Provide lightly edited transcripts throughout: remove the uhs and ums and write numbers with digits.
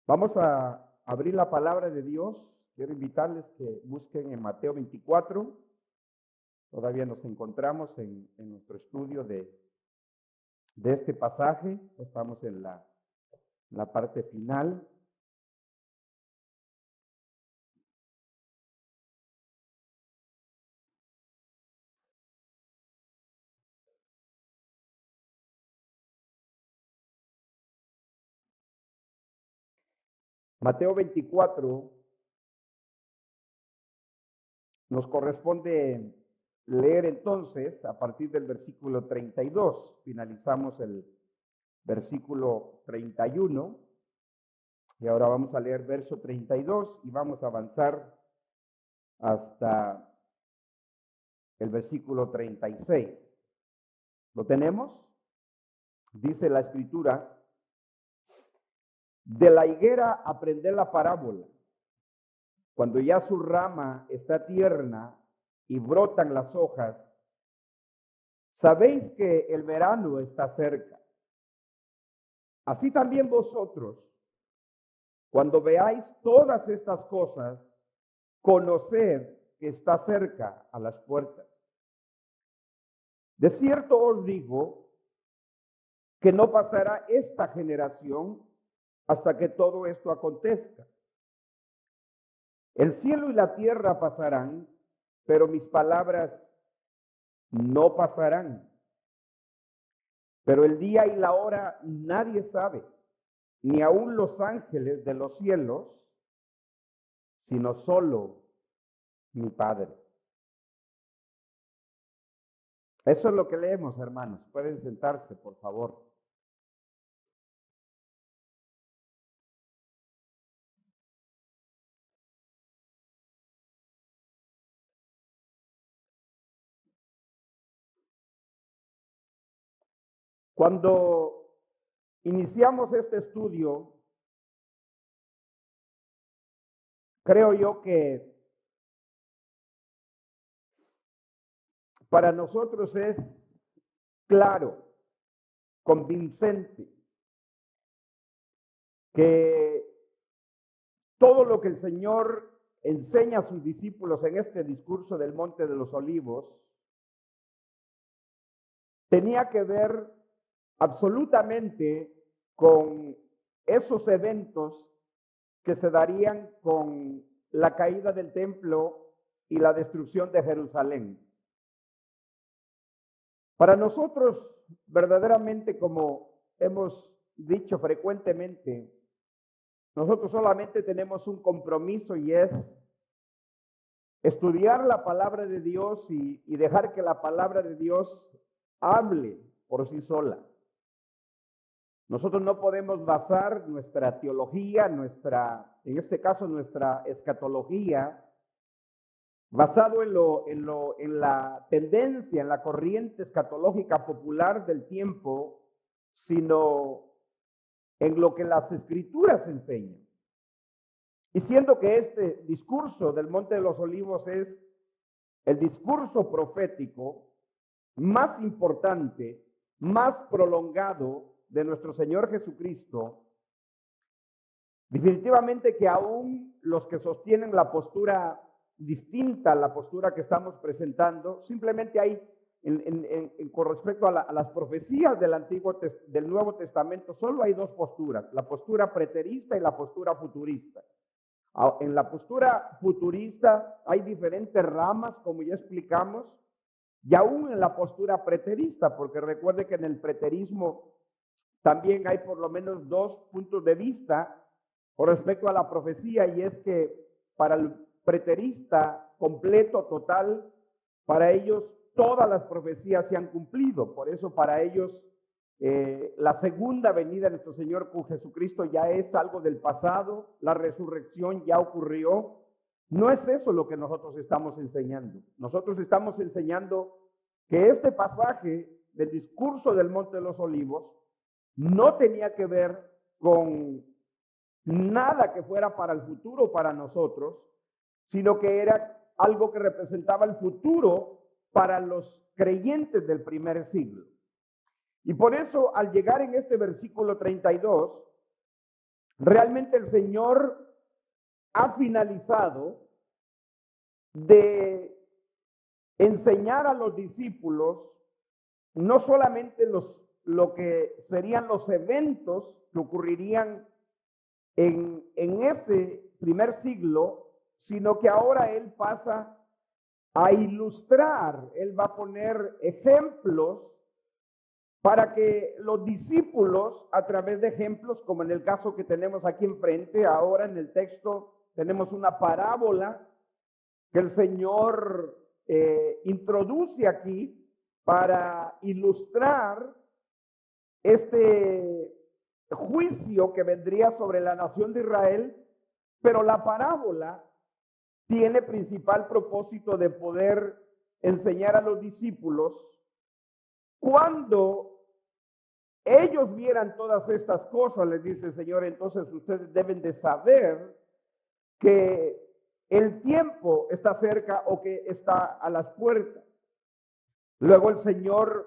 Vamos a abrir la palabra de Dios. Quiero invitarles que busquen en Mateo 24. Todavía nos encontramos en nuestro estudio de este pasaje. Estamos en la parte final. Mateo 24 nos corresponde leer entonces a partir del versículo 32. Finalizamos el versículo 31 y ahora vamos a leer verso 32 y vamos a avanzar hasta el versículo 36. ¿Lo tenemos? Dice la escritura: de la higuera aprended la parábola. Cuando ya su rama está tierna y brotan las hojas, sabéis que el verano está cerca. Así también vosotros, cuando veáis todas estas cosas, conoced que está cerca a las puertas. De cierto os digo que no pasará esta generación hasta que todo esto acontezca. El cielo y la tierra pasarán, pero mis palabras no pasarán. Pero el día y la hora nadie sabe, ni aun los ángeles de los cielos, sino solo mi Padre. Eso es lo que leemos, hermanos. Pueden sentarse, por favor. Cuando iniciamos este estudio, creo yo que para nosotros es claro, convincente, que todo lo que el Señor enseña a sus discípulos en este discurso del Monte de los Olivos tenía que ver absolutamente con esos eventos que se darían con la caída del templo y la destrucción de Jerusalén. Para nosotros, verdaderamente, como hemos dicho frecuentemente, nosotros solamente tenemos un compromiso y es estudiar la palabra de Dios y dejar que la palabra de Dios hable por sí sola. Nosotros no podemos basar nuestra teología, en este caso nuestra escatología, basado en la tendencia, en la corriente escatológica popular del tiempo, sino en lo que las Escrituras enseñan. Y siendo que este discurso del Monte de los Olivos es el discurso profético más importante, más prolongado de nuestro Señor Jesucristo, definitivamente que aún los que sostienen la postura distinta a la postura que estamos presentando, simplemente hay, con respecto a las profecías del Nuevo Testamento, solo hay dos posturas: la postura preterista y la postura futurista. En la postura futurista hay diferentes ramas, como ya explicamos, y aún en la postura preterista, porque recuerde que en el preterismo también hay por lo menos dos puntos de vista con respecto a la profecía, y es que para el preterista completo, total, para ellos todas las profecías se han cumplido. Por eso para ellos la segunda venida de nuestro Señor Jesucristo ya es algo del pasado, la resurrección ya ocurrió. No es eso lo que nosotros estamos enseñando. Nosotros estamos enseñando que este pasaje del discurso del Monte de los Olivos no tenía que ver con nada que fuera para el futuro para nosotros, sino que era algo que representaba el futuro para los creyentes del primer siglo. Y por eso, al llegar en este versículo 32, realmente el Señor ha finalizado de enseñar a los discípulos no solamente lo que serían los eventos que ocurrirían en ese primer siglo, sino que ahora Él pasa a ilustrar, Él va a poner ejemplos para que los discípulos, a través de ejemplos, como en el caso que tenemos aquí enfrente, ahora en el texto tenemos una parábola que el Señor introduce aquí para ilustrar este juicio que vendría sobre la nación de Israel, pero la parábola tiene principal propósito de poder enseñar a los discípulos cuando ellos vieran todas estas cosas, les dice el Señor, entonces ustedes deben de saber que el tiempo está cerca o que está a las puertas. Luego el Señor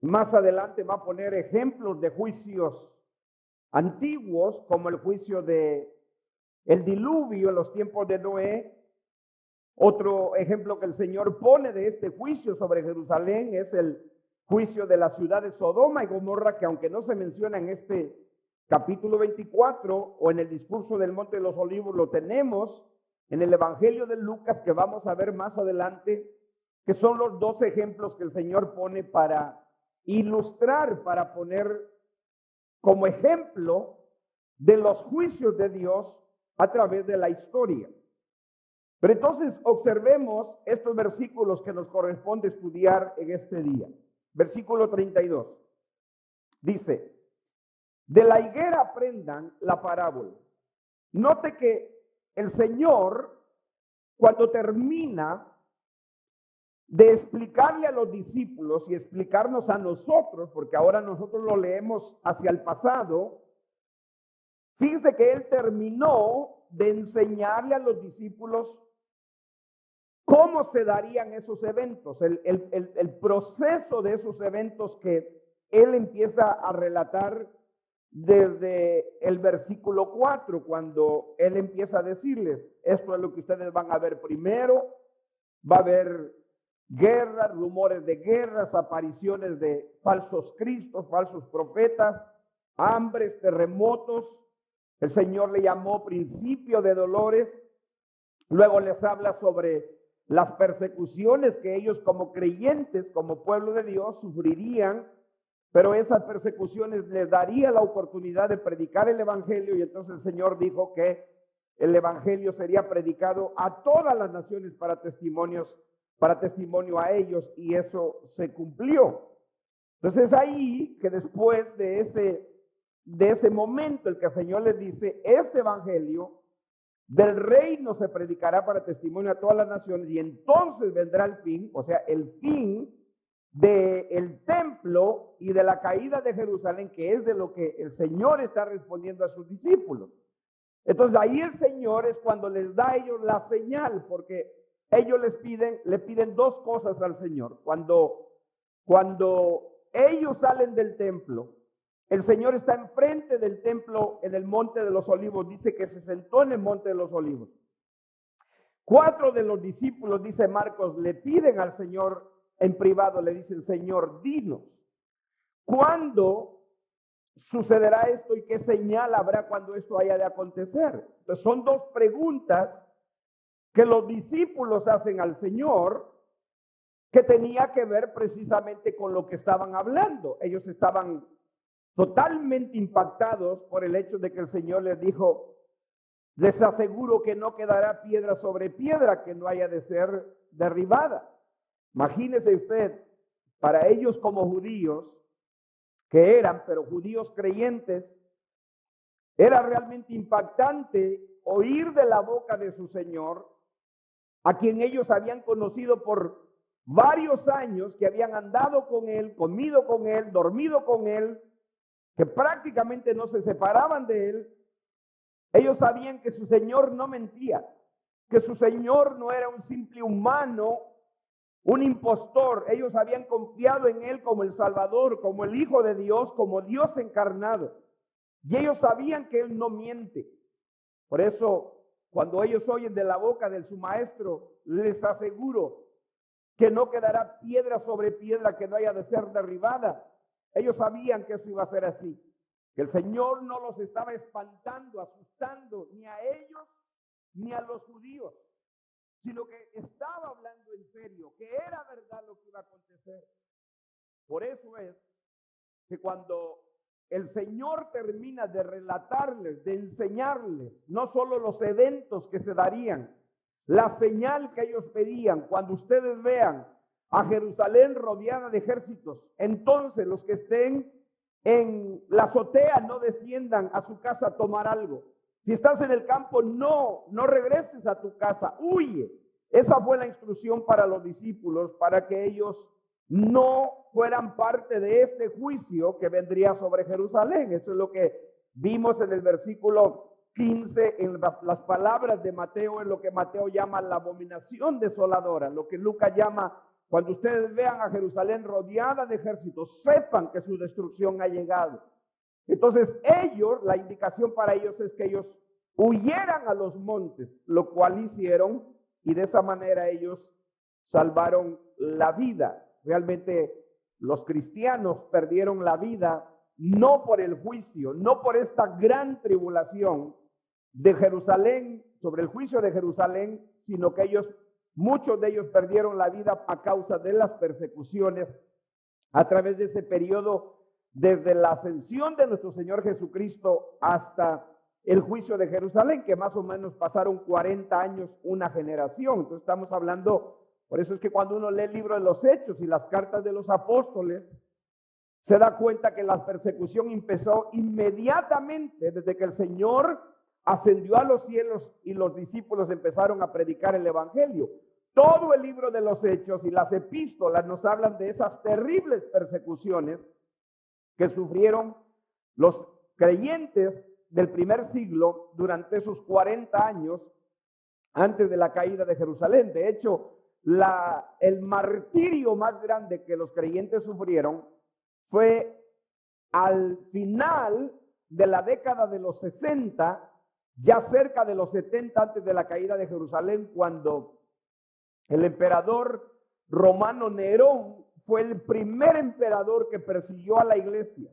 más adelante va a poner ejemplos de juicios antiguos, como el juicio de el diluvio en los tiempos de Noé. Otro ejemplo que el Señor pone de este juicio sobre Jerusalén es el juicio de la ciudad de Sodoma y Gomorra, que aunque no se menciona en este capítulo 24 o en el discurso del Monte de los Olivos, lo tenemos en el Evangelio de Lucas, que vamos a ver más adelante, que son los dos ejemplos que el Señor pone para ilustrar, para poner como ejemplo de los juicios de Dios a través de la historia. Pero entonces observemos estos versículos que nos corresponde estudiar en este día. Versículo 32. Dice, de la higuera aprendan la parábola. Note que el Señor, cuando termina de explicarle a los discípulos y explicarnos a nosotros, porque ahora nosotros lo leemos hacia el pasado, fíjense que Él terminó de enseñarle a los discípulos cómo se darían esos eventos, el proceso de esos eventos que Él empieza a relatar desde el versículo 4, cuando Él empieza a decirles, esto es lo que ustedes van a ver primero, va a haber guerras, rumores de guerras, apariciones de falsos cristos, falsos profetas, hambres, terremotos. El Señor le llamó principio de dolores. Luego les habla sobre las persecuciones que ellos como creyentes, como pueblo de Dios, sufrirían, pero esas persecuciones les daría la oportunidad de predicar el evangelio, y entonces el Señor dijo que el evangelio sería predicado a todas las naciones para testimonio a ellos, y eso se cumplió. Entonces es ahí que después de ese momento el que el Señor les dice, este evangelio del reino se predicará para testimonio a todas las naciones, y entonces vendrá el fin, o sea, el fin del templo y de la caída de Jerusalén, que es de lo que el Señor está respondiendo a sus discípulos. Entonces ahí el Señor es cuando les da a ellos la señal, porque ellos le piden dos cosas al Señor. Cuando ellos salen del templo, el Señor está enfrente del templo en el Monte de los Olivos, dice que se sentó en el Monte de los Olivos. 4 de los discípulos, dice Marcos, le piden al Señor en privado, le dicen, Señor, dinos, ¿cuándo sucederá esto y qué señal habrá cuando esto haya de acontecer? Entonces son dos preguntas que los discípulos hacen al Señor, que tenía que ver precisamente con lo que estaban hablando. Ellos estaban totalmente impactados por el hecho de que el Señor les dijo, les aseguro que no quedará piedra sobre piedra que no haya de ser derribada. Imagínese usted, para ellos como judíos, que eran, pero judíos creyentes, era realmente impactante oír de la boca de su Señor, a quien ellos habían conocido por varios años, que habían andado con Él, comido con Él, dormido con Él, que prácticamente no se separaban de Él. Ellos sabían que su Señor no mentía, que su Señor no era un simple humano, un impostor. Ellos habían confiado en Él como el Salvador, como el Hijo de Dios, como Dios encarnado. Y ellos sabían que él no miente. Por eso, cuando ellos oyen de la boca de su maestro, les aseguro que no quedará piedra sobre piedra que no haya de ser derribada. Ellos sabían que eso iba a ser así, que el Señor no los estaba espantando, asustando, ni a ellos ni a los judíos, sino que estaba hablando en serio, que era verdad lo que iba a acontecer. Por eso es que cuando el Señor termina de relatarles, de enseñarles, no solo los eventos que se darían, la señal que ellos pedían, cuando ustedes vean a Jerusalén rodeada de ejércitos, entonces los que estén en la azotea no desciendan a su casa a tomar algo. Si estás en el campo, no regreses a tu casa, huye. Esa fue la instrucción para los discípulos, para que ellos no fueran parte de este juicio que vendría sobre Jerusalén. Eso es lo que vimos en el versículo 15, en las palabras de Mateo, en lo que Mateo llama la abominación desoladora, lo que Lucas llama, cuando ustedes vean a Jerusalén rodeada de ejércitos, sepan que su destrucción ha llegado. Entonces ellos, la indicación para ellos es que ellos huyeran a los montes, lo cual hicieron, y de esa manera ellos salvaron la vida. Realmente los cristianos perdieron la vida no por el juicio, no por esta gran tribulación de Jerusalén, sobre el juicio de Jerusalén, sino que muchos de ellos perdieron la vida a causa de las persecuciones a través de ese periodo, desde la ascensión de nuestro Señor Jesucristo hasta el juicio de Jerusalén, que más o menos pasaron 40 años, una generación. Entonces estamos hablando, por eso es que cuando uno lee el libro de los Hechos y las cartas de los apóstoles, se da cuenta que la persecución empezó inmediatamente desde que el Señor ascendió a los cielos y los discípulos empezaron a predicar el evangelio. Todo el libro de los Hechos y las epístolas nos hablan de esas terribles persecuciones que sufrieron los creyentes del primer siglo durante esos 40 años antes de la caída de Jerusalén. De hecho, el martirio más grande que los creyentes sufrieron fue al final de la década de los 60, ya cerca de los 70 antes de la caída de Jerusalén, cuando el emperador romano Nerón fue el primer emperador que persiguió a la iglesia.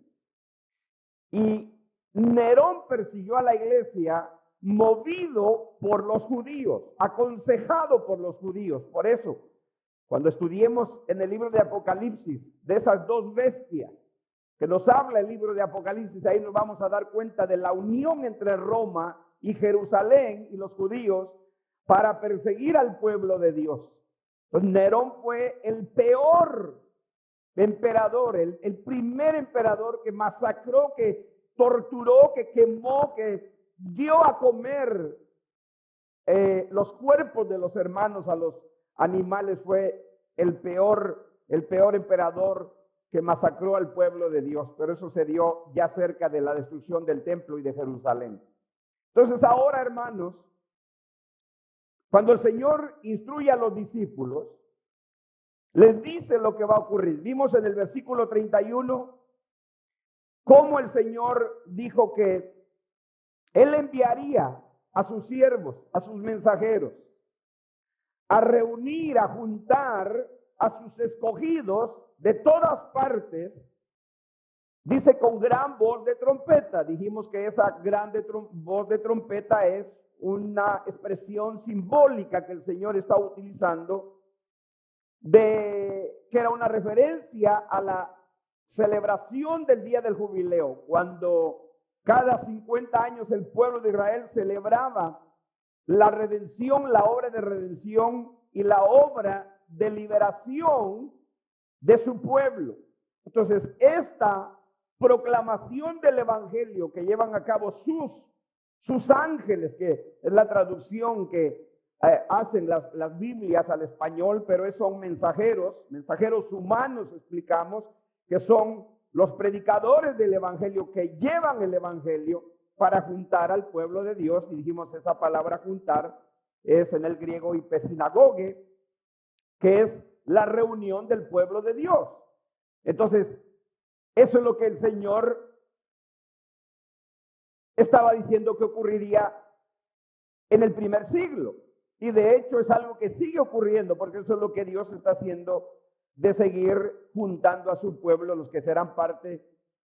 Y Nerón persiguió a la iglesia movido por los judíos, aconsejado por los judíos. Por eso, cuando estudiemos en el libro de Apocalipsis de esas dos bestias que nos habla el libro de Apocalipsis, ahí nos vamos a dar cuenta de la unión entre Roma y Jerusalén y los judíos para perseguir al pueblo de Dios. Entonces, Nerón fue el peor emperador, el primer emperador que masacró, que torturó, que quemó, que dio a comer los cuerpos de los hermanos a los animales. Fue el peor emperador que masacró al pueblo de Dios, pero eso se dio ya cerca de la destrucción del templo y de Jerusalén. Entonces ahora, hermanos, cuando el Señor instruye a los discípulos, les dice lo que va a ocurrir. Vimos en el versículo 31 cómo el Señor dijo que Él enviaría a sus siervos, a sus mensajeros, a reunir, a juntar a sus escogidos de todas partes, dice con gran voz de trompeta. Dijimos que esa grande voz de trompeta es una expresión simbólica que el Señor está utilizando, que era una referencia a la celebración del día del jubileo, cuando cada 50 años el pueblo de Israel celebraba la redención, la obra de redención y la obra de liberación de su pueblo. Entonces, esta proclamación del evangelio que llevan a cabo sus ángeles, que es la traducción que hacen las Biblias al español, pero son mensajeros humanos, explicamos, que son los predicadores del evangelio, que llevan el evangelio para juntar al pueblo de Dios. Y dijimos, esa palabra juntar es en el griego hipesinagoge, que es la reunión del pueblo de Dios. Entonces, eso es lo que el Señor estaba diciendo que ocurriría en el primer siglo. Y de hecho es algo que sigue ocurriendo, porque eso es lo que Dios está haciendo, de seguir juntando a su pueblo, los que serán parte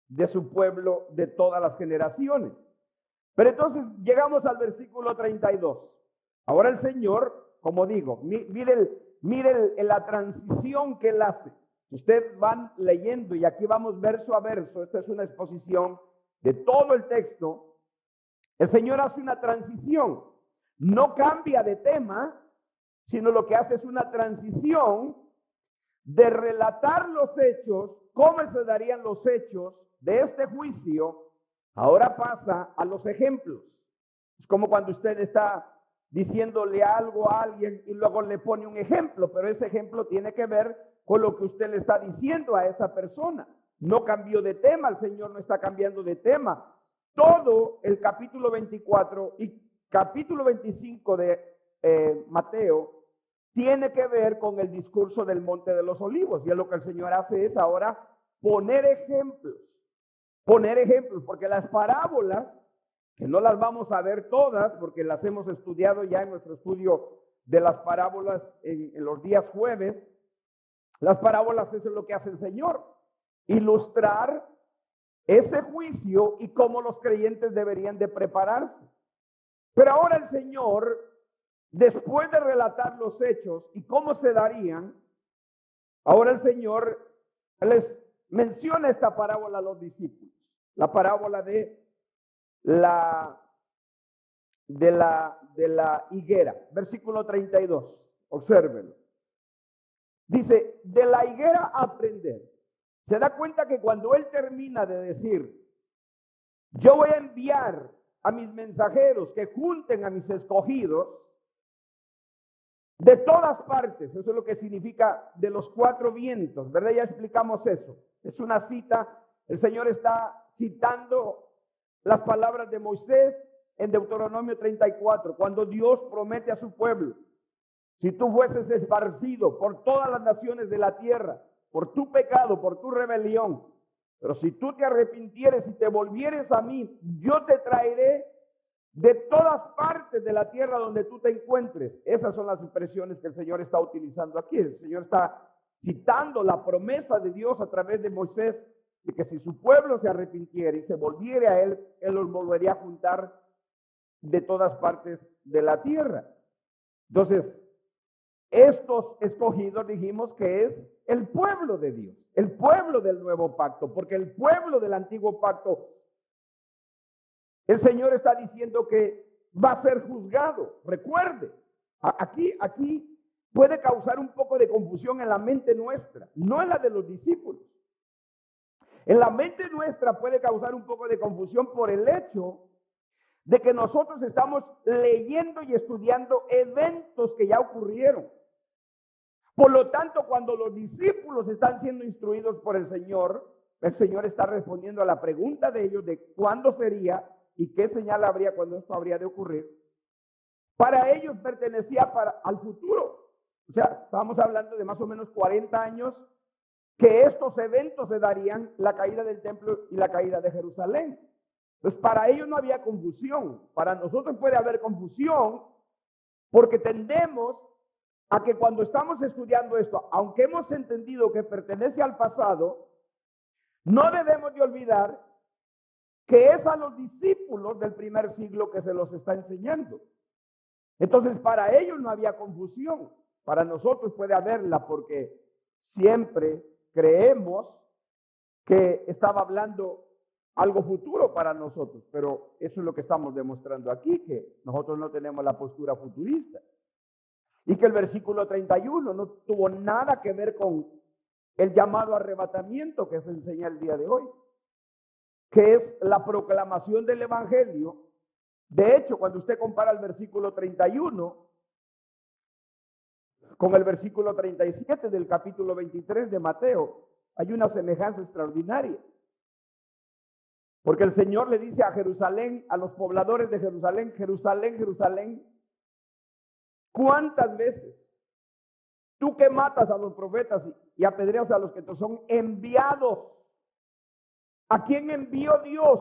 de su pueblo de todas las generaciones. Pero entonces llegamos al versículo 32. Ahora el Señor, como digo, mire la transición que Él hace. Ustedes van leyendo y aquí vamos verso a verso. Esta es una exposición de todo el texto. El Señor hace una transición. No cambia de tema, sino lo que hace es una transición de relatar los hechos, cómo se darían los hechos de este juicio. Ahora pasa a los ejemplos. Es como cuando usted está diciéndole algo a alguien y luego le pone un ejemplo, pero ese ejemplo tiene que ver con lo que usted le está diciendo a esa persona. No cambió de tema, el Señor no está cambiando de tema. Todo el capítulo 24 y capítulo 25 de Mateo tiene que ver con el discurso del Monte de los Olivos. Y es lo que el Señor hace es ahora poner ejemplos, porque las parábolas, que no las vamos a ver todas, porque las hemos estudiado ya en nuestro estudio de las parábolas en los días jueves. Las parábolas, eso es lo que hace el Señor, ilustrar ese juicio y cómo los creyentes deberían de prepararse. Pero ahora el Señor, después de relatar los hechos y cómo se darían, ahora el Señor les menciona esta parábola a los discípulos, la parábola de la higuera, versículo 32, obsérvenlo. Dice, de la higuera aprender. Se da cuenta que cuando él termina de decir, yo voy a enviar a mis mensajeros que junten a mis escogidos de todas partes, eso es lo que significa de los cuatro vientos, ¿verdad? Ya explicamos eso. Es una cita, el Señor está citando las palabras de Moisés en Deuteronomio 34, cuando Dios promete a su pueblo, si tú fueses esparcido por todas las naciones de la tierra, por tu pecado, por tu rebelión, pero si tú te arrepintieres y te volvieres a mí, yo te traeré de todas partes de la tierra donde tú te encuentres. Esas son las expresiones que el Señor está utilizando aquí. El Señor está citando la promesa de Dios a través de Moisés, de que si su pueblo se arrepintiera y se volviera a él, él los volvería a juntar de todas partes de la tierra. Entonces, estos escogidos dijimos que es el pueblo de Dios, el pueblo del nuevo pacto, porque el pueblo del antiguo pacto, el Señor está diciendo que va a ser juzgado. Recuerde, aquí puede causar un poco de confusión en la mente nuestra, no en la de los discípulos. En la mente nuestra puede causar un poco de confusión por el hecho de que nosotros estamos leyendo y estudiando eventos que ya ocurrieron. Por lo tanto, cuando los discípulos están siendo instruidos por el Señor está respondiendo a la pregunta de ellos de cuándo sería y qué señal habría cuando esto habría de ocurrir. Para ellos pertenecía al futuro. O sea, estamos hablando de más o menos 40 años que estos eventos se darían, la caída del templo y la caída de Jerusalén. Entonces, para ellos no había confusión. Para nosotros puede haber confusión porque tendemos a que cuando estamos estudiando esto, aunque hemos entendido que pertenece al pasado, no debemos de olvidar que es a los discípulos del primer siglo que se los está enseñando. Entonces, para ellos no había confusión. Para nosotros puede haberla porque siempre creemos que estaba hablando algo futuro para nosotros, pero eso es lo que estamos demostrando aquí, que nosotros no tenemos la postura futurista. Y que el versículo 31 no tuvo nada que ver con el llamado arrebatamiento que se enseña el día de hoy, que es la proclamación del evangelio. De hecho, cuando usted compara el versículo 31 con el versículo 37 del capítulo 23 de Mateo, hay una semejanza extraordinaria. Porque el Señor le dice a Jerusalén, a los pobladores de Jerusalén, Jerusalén, Jerusalén, ¿cuántas veces tú que matas a los profetas y apedreas a los que te son enviados? ¿A quién envió Dios?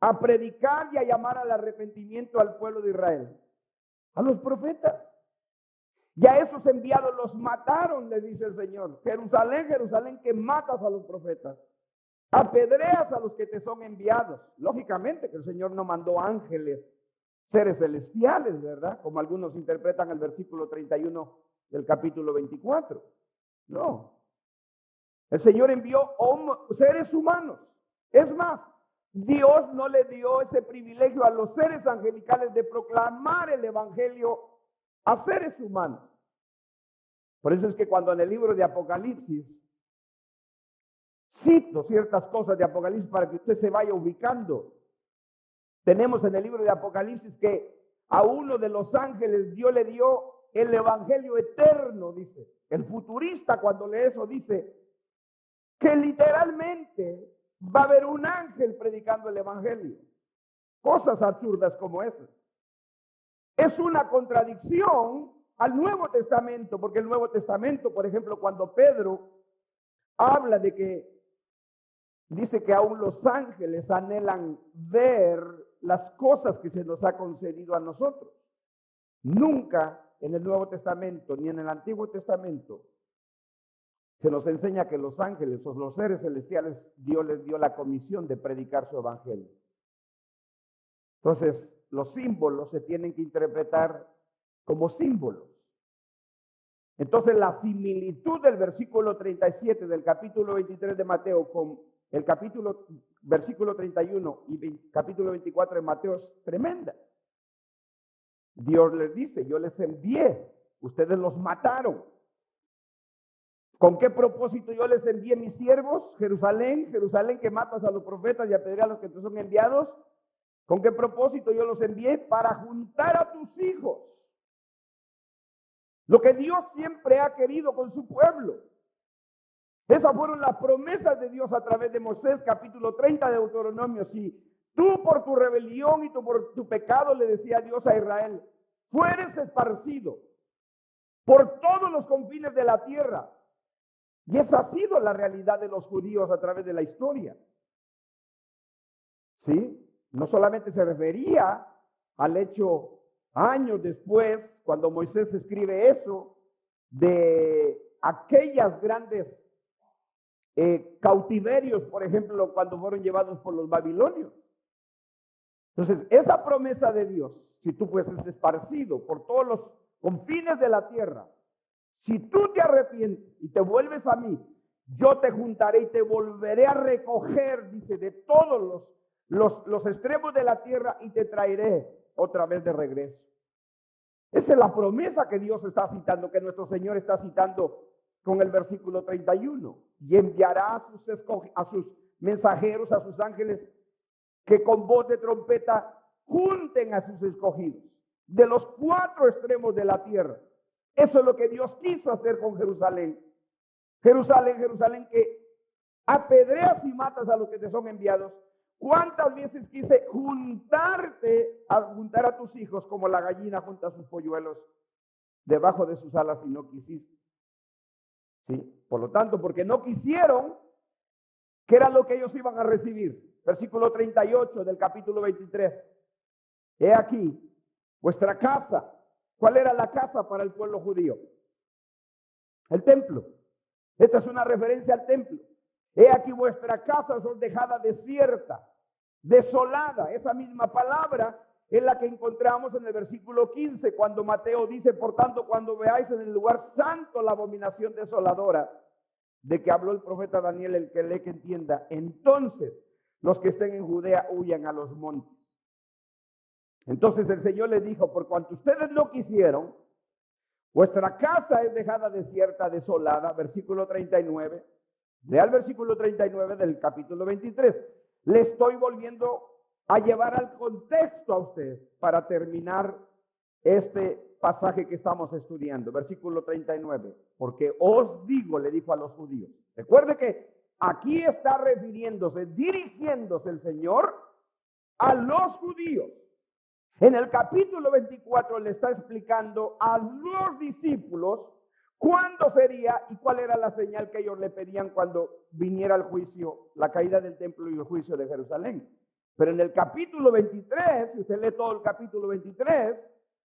a predicar y a llamar al arrepentimiento al pueblo de Israel? A los profetas. Y a esos enviados los mataron, le dice el Señor. Jerusalén, Jerusalén, que matas a los profetas. Apedreas a los que te son enviados. Lógicamente que el Señor no mandó ángeles, seres celestiales, ¿verdad? Como algunos interpretan el versículo 31 del capítulo 24. No. El Señor envió seres humanos. Es más, Dios no le dio ese privilegio a los seres angelicales de proclamar el evangelio a seres humanos. Por eso es que cuando en el libro de Apocalipsis cito ciertas cosas de Apocalipsis para que usted se vaya ubicando. Tenemos en el libro de Apocalipsis que a uno de los ángeles Dios le dio el evangelio eterno, dice. El futurista cuando lee eso dice que literalmente va a haber un ángel predicando el evangelio. Cosas absurdas como esas. Es una contradicción al Nuevo Testamento, porque el Nuevo Testamento, por ejemplo, cuando Pedro habla de que dice que aún los ángeles anhelan ver las cosas que se nos ha concedido a nosotros. Nunca en el Nuevo Testamento ni en el Antiguo Testamento se nos enseña que los ángeles o los seres celestiales Dios les dio la comisión de predicar su evangelio. Entonces, los símbolos se tienen que interpretar como símbolos. Entonces, la similitud del versículo 37 del capítulo 23 de Mateo con el versículo 31 y capítulo 24 de Mateo es tremenda. Dios les dice, yo les envié, ustedes los mataron. ¿Con qué propósito yo les envié mis siervos? Jerusalén, Jerusalén que matas a los profetas y apedreas a los que te son enviados. ¿Con qué propósito yo los envié? Para juntar a tus hijos. Lo que Dios siempre ha querido con su pueblo. Esas fueron las promesas de Dios a través de Moisés, capítulo 30 de Deuteronomio. Si tú por tu rebelión y por tu pecado, le decía Dios a Israel, fueres esparcido por todos los confines de la tierra. Y esa ha sido la realidad de los judíos a través de la historia. ¿Sí? No solamente se refería al hecho años después, cuando Moisés escribe eso, de aquellas grandes cautiverios, por ejemplo, cuando fueron llevados por los babilonios. Entonces, esa promesa de Dios, si tú fueses esparcido por todos los confines de la tierra, si tú te arrepientes y te vuelves a mí, yo te juntaré y te volveré a recoger, dice, de todos los extremos de la tierra y te traeré otra vez de regreso. Esa es la promesa que Dios está citando, que nuestro Señor está citando con el versículo 31. Y enviará a sus mensajeros, a sus ángeles, que con voz de trompeta junten a sus escogidos de los cuatro extremos de la tierra. Eso es lo que Dios quiso hacer con Jerusalén. Jerusalén, Jerusalén, que apedreas y matas a los que te son enviados. ¿Cuántas veces quise juntar a tus hijos como la gallina junta a sus polluelos debajo de sus alas y no quisiste? ¿Sí? Por lo tanto, porque no quisieron, ¿qué era lo que ellos iban a recibir? Versículo 38 del capítulo 23. He aquí, vuestra casa. ¿Cuál era la casa para el pueblo judío? El templo. Esta es una referencia al templo. He aquí vuestra casa os dejada desierta, desolada. Esa misma palabra es la que encontramos en el versículo 15, cuando Mateo dice, por tanto, cuando veáis en el lugar santo la abominación desoladora, de que habló el profeta Daniel, el que lee que entienda, entonces los que estén en Judea huyan a los montes. Entonces el Señor les dijo, por cuanto ustedes no quisieron, vuestra casa es dejada desierta, desolada, versículo 39. Lea el versículo 39 del capítulo 23. Le estoy volviendo a llevar al contexto a usted para terminar este pasaje que estamos estudiando. Versículo 39. Porque os digo, le dijo a los judíos. Recuerde que aquí está refiriéndose, dirigiéndose el Señor a los judíos. En el capítulo 24 le está explicando a los discípulos cuándo sería y cuál era la señal que ellos le pedían cuando viniera el juicio, la caída del templo y el juicio de Jerusalén. Pero en el capítulo 23, si usted lee todo el capítulo 23,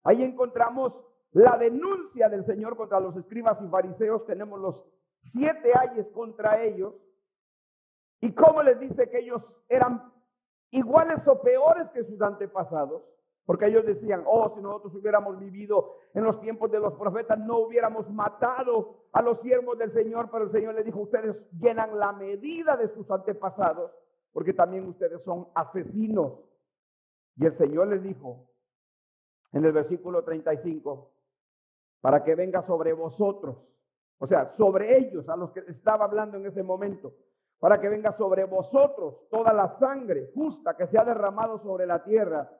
ahí encontramos la denuncia del Señor contra los escribas y fariseos. Tenemos los 7 ayes contra ellos. Y cómo les dice que ellos eran iguales o peores que sus antepasados. Porque ellos decían, oh, si nosotros hubiéramos vivido en los tiempos de los profetas, no hubiéramos matado a los siervos del Señor. Pero el Señor les dijo, ustedes llenan la medida de sus antepasados, porque también ustedes son asesinos. Y el Señor les dijo, en el versículo 35, para que venga sobre vosotros, o sea, sobre ellos, a los que estaba hablando en ese momento, para que venga sobre vosotros toda la sangre justa que se ha derramado sobre la tierra,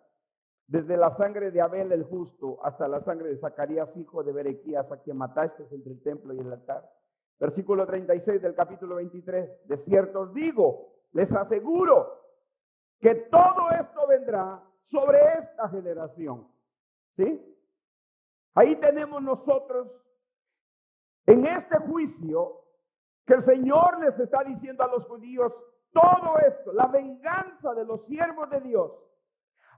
desde la sangre de Abel el justo hasta la sangre de Zacarías, hijo de Berequías, a quien mataste entre el templo y el altar. Versículo 36 del capítulo 23, de cierto os digo, les aseguro que todo esto vendrá sobre esta generación. ¿Sí? Ahí tenemos nosotros, en este juicio, que el Señor les está diciendo a los judíos, todo esto, la venganza de los siervos de Dios,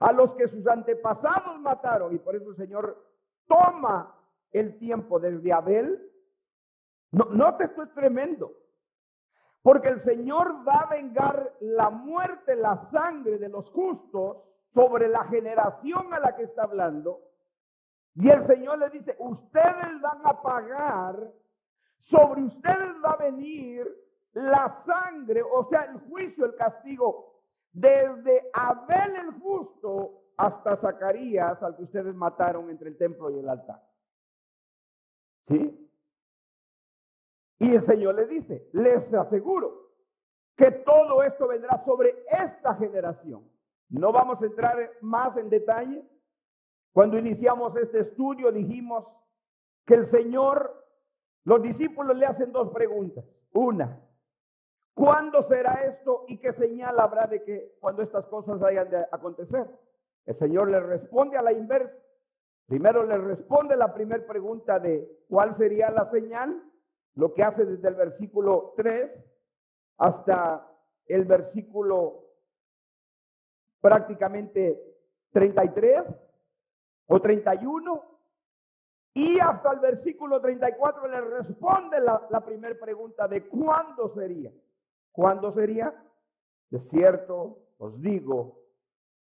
a los que sus antepasados mataron, y por eso el Señor toma el tiempo desde Abel. Note, esto es tremendo, porque el Señor va a vengar la muerte, la sangre de los justos sobre la generación a la que está hablando. Y el Señor le dice, ustedes van a pagar, sobre ustedes va a venir la sangre, o sea, el juicio, el castigo, desde Abel el justo hasta Zacarías, al que ustedes mataron entre el templo y el altar. ¿Sí? Y el Señor le dice, les aseguro que todo esto vendrá sobre esta generación. No vamos a entrar más en detalle. Cuando iniciamos este estudio dijimos que el Señor, los discípulos le hacen 2 preguntas. Una, ¿cuándo será esto y qué señal habrá de que cuando estas cosas hayan de acontecer? El Señor le responde a la inversa. Primero le responde la primera pregunta de cuál sería la señal, lo que hace desde el versículo 3 hasta el versículo prácticamente 33 o 31, y hasta el versículo 34 le responde la primera pregunta de ¿cuándo sería? ¿Cuándo sería? De cierto os digo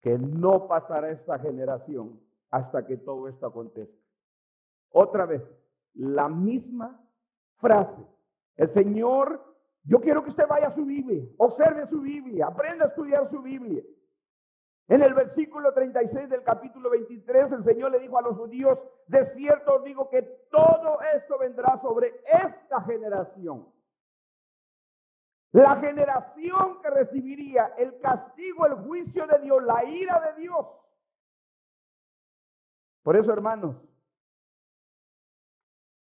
que no pasará esta generación hasta que todo esto acontezca. Otra vez, la misma frase. El Señor, yo quiero que usted vaya a su Biblia, observe su Biblia, aprenda a estudiar su Biblia. En el versículo 36 del capítulo 23, el Señor le dijo a los judíos, de cierto os digo que todo esto vendrá sobre esta generación. La generación que recibiría el castigo, el juicio de Dios, la ira de Dios. Por eso, hermanos,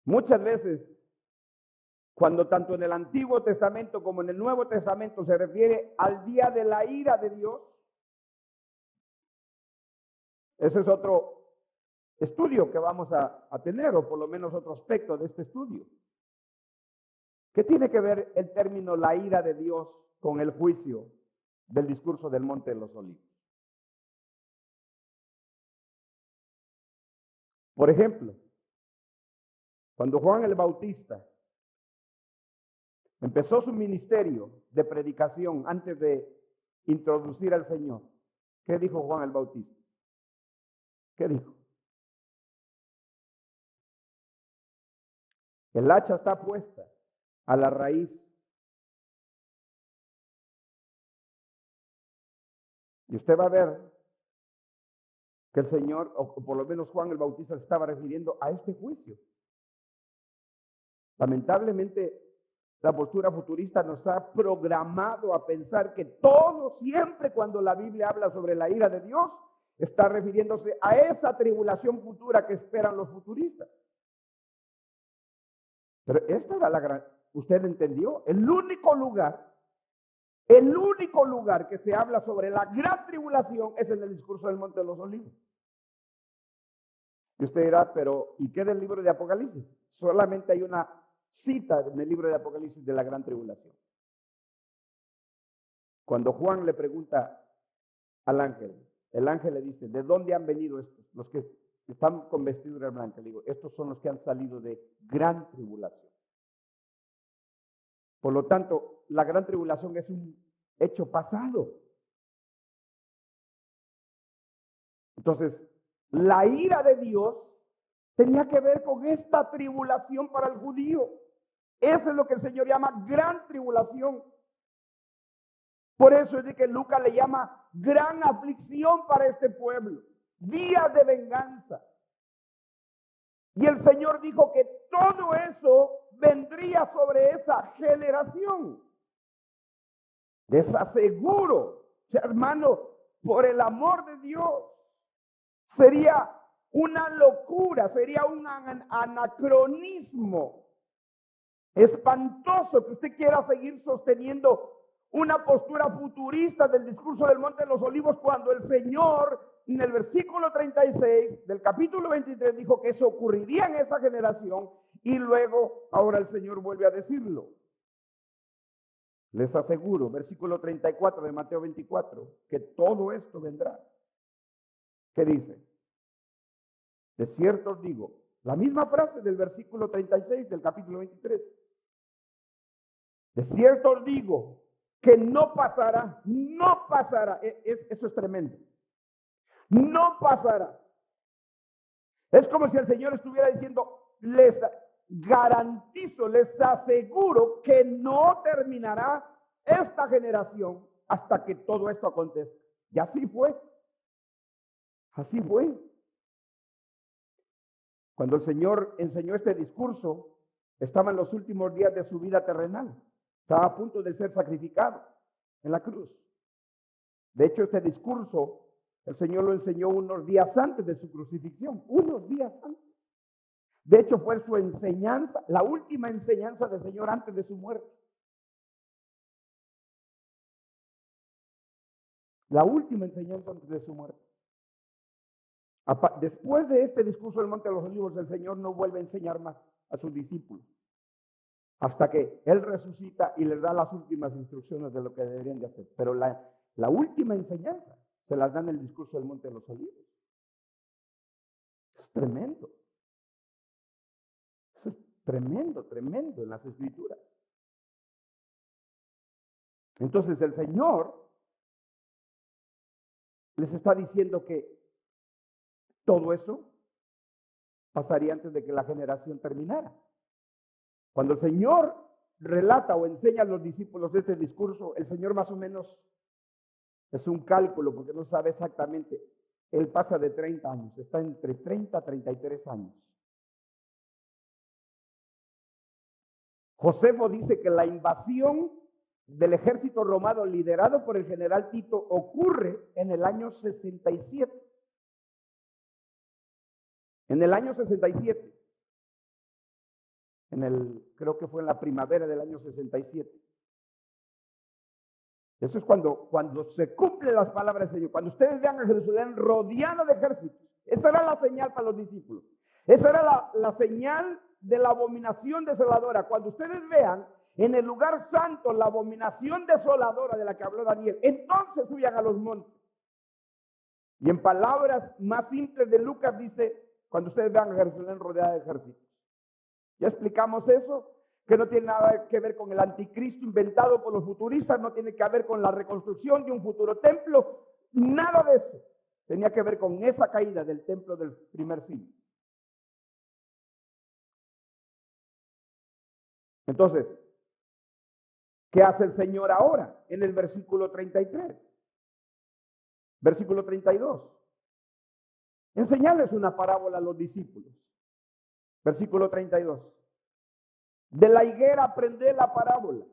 muchas veces, cuando tanto en el Antiguo Testamento como en el Nuevo Testamento se refiere al día de la ira de Dios, ese es otro estudio que vamos a tener, o por lo menos otro aspecto de este estudio. ¿Qué tiene que ver el término la ira de Dios con el juicio del discurso del Monte de los Olivos? Por ejemplo, cuando Juan el Bautista empezó su ministerio de predicación antes de introducir al Señor, ¿qué dijo Juan el Bautista? ¿Qué dijo? El hacha está puesta a la raíz. Y usted va a ver que el Señor, o por lo menos Juan el Bautista, se estaba refiriendo a este juicio. Lamentablemente, la postura futurista nos ha programado a pensar que todo, siempre cuando la Biblia habla sobre la ira de Dios, está refiriéndose a esa tribulación futura que esperan los futuristas. Pero esta era la gran, ¿usted entendió? El único lugar que se habla sobre la gran tribulación es en el discurso del Monte de los Olivos. Y usted dirá, pero ¿y qué del libro de Apocalipsis? Solamente hay una cita en el libro de Apocalipsis de la gran tribulación. Cuando Juan le pregunta al ángel. El ángel le dice, ¿de dónde han venido estos? Los que están con vestidura blanca. Le digo, estos son los que han salido de gran tribulación. Por lo tanto, la gran tribulación es un hecho pasado. Entonces, la ira de Dios tenía que ver con esta tribulación para el judío. Eso es lo que el Señor llama gran tribulación. Por eso es de que Lucas le llama gran aflicción para este pueblo, días de venganza. Y el Señor dijo que todo eso vendría sobre esa generación. Les aseguro, hermano, por el amor de Dios, sería una locura, sería un anacronismo espantoso que usted quiera seguir sosteniendo una postura futurista del discurso del Monte de los Olivos, cuando el Señor en el versículo 36 del capítulo 23 dijo que eso ocurriría en esa generación, y luego ahora el Señor vuelve a decirlo. Les aseguro, versículo 34 de Mateo 24, que todo esto vendrá. ¿Qué dice? De cierto os digo, la misma frase del versículo 36 del capítulo 23. De cierto os digo que no pasará, no pasará. Eso es tremendo. No pasará. Es como si el Señor estuviera diciendo, les garantizo, les aseguro que no terminará esta generación hasta que todo esto acontezca. Y así fue. Así fue. Cuando el Señor enseñó este discurso, estaba en los últimos días de su vida terrenal. Estaba a punto de ser sacrificado en la cruz. De hecho, este discurso el Señor lo enseñó unos días antes de su crucifixión. Unos días antes. De hecho, fue su enseñanza, la última enseñanza del Señor antes de su muerte. La última enseñanza antes de su muerte. Después de este discurso del Monte de los Olivos, el Señor no vuelve a enseñar más a sus discípulos, hasta que Él resucita y les da las últimas instrucciones de lo que deberían de hacer. Pero la última enseñanza se las da en el discurso del Monte de los Olivos. Es tremendo. Eso es tremendo, tremendo en las Escrituras. Entonces el Señor les está diciendo que todo eso pasaría antes de que la generación terminara. Cuando el Señor relata o enseña a los discípulos de este discurso, el Señor más o menos es un cálculo, porque no sabe exactamente. Él pasa de 30 años, está entre 30 a 33 años. Josefo dice que la invasión del ejército romano liderado por el general Tito ocurre en el año 67. En el año 67. Creo que fue en la primavera del año 67. Eso es cuando se cumplen las palabras del Señor. Cuando ustedes vean a Jerusalén rodeada de ejércitos. Esa era la señal para los discípulos. Esa era la señal de la abominación desoladora. Cuando ustedes vean en el lugar santo la abominación desoladora de la que habló Daniel, entonces huyan a los montes. Y en palabras más simples de Lucas dice, cuando ustedes vean a Jerusalén rodeada de ejércitos. Ya explicamos eso, que no tiene nada que ver con el anticristo inventado por los futuristas, no tiene que ver con la reconstrucción de un futuro templo, nada de eso. Tenía que ver con esa caída del templo del primer siglo. Entonces, ¿qué hace el Señor ahora? En el versículo 33. Versículo 32. Enseñarles una parábola a los discípulos. Versículo 32. De la higuera aprended la parábola.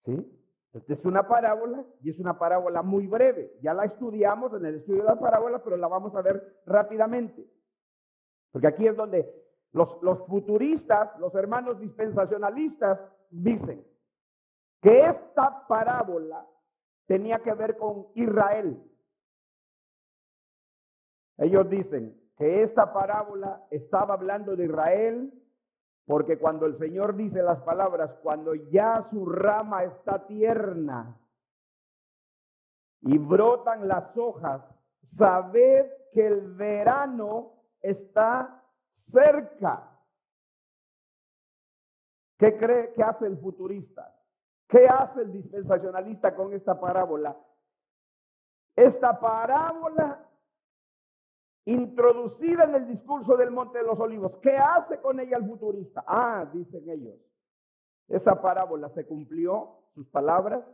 ¿Sí? Esta es una parábola y es una parábola muy breve. Ya la estudiamos en el estudio de la parábola, pero la vamos a ver rápidamente. Porque aquí es donde los futuristas, los hermanos dispensacionalistas, dicen que esta parábola tenía que ver con Israel. Ellos dicen que esta parábola estaba hablando de Israel, porque cuando el Señor dice las palabras, cuando ya su rama está tierna y brotan las hojas, sabed que el verano está cerca. ¿Qué cree que hace el futurista? ¿Qué hace el dispensacionalista con esta parábola? Esta parábola introducida en el discurso del Monte de los Olivos, ¿qué hace con ella el futurista? Dicen ellos, esa parábola se cumplió, sus palabras,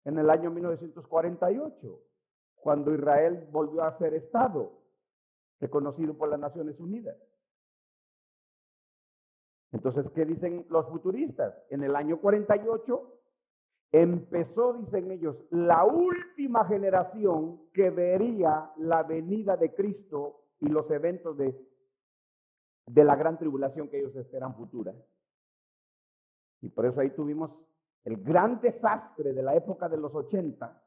en el año 1948, cuando Israel volvió a ser Estado, reconocido por las Naciones Unidas. Entonces, ¿qué dicen los futuristas? En el año 48 empezó, dicen ellos, la última generación que vería la venida de Cristo y los eventos de la gran tribulación que ellos esperan futura. Y por eso ahí tuvimos el gran desastre de la época de los 80,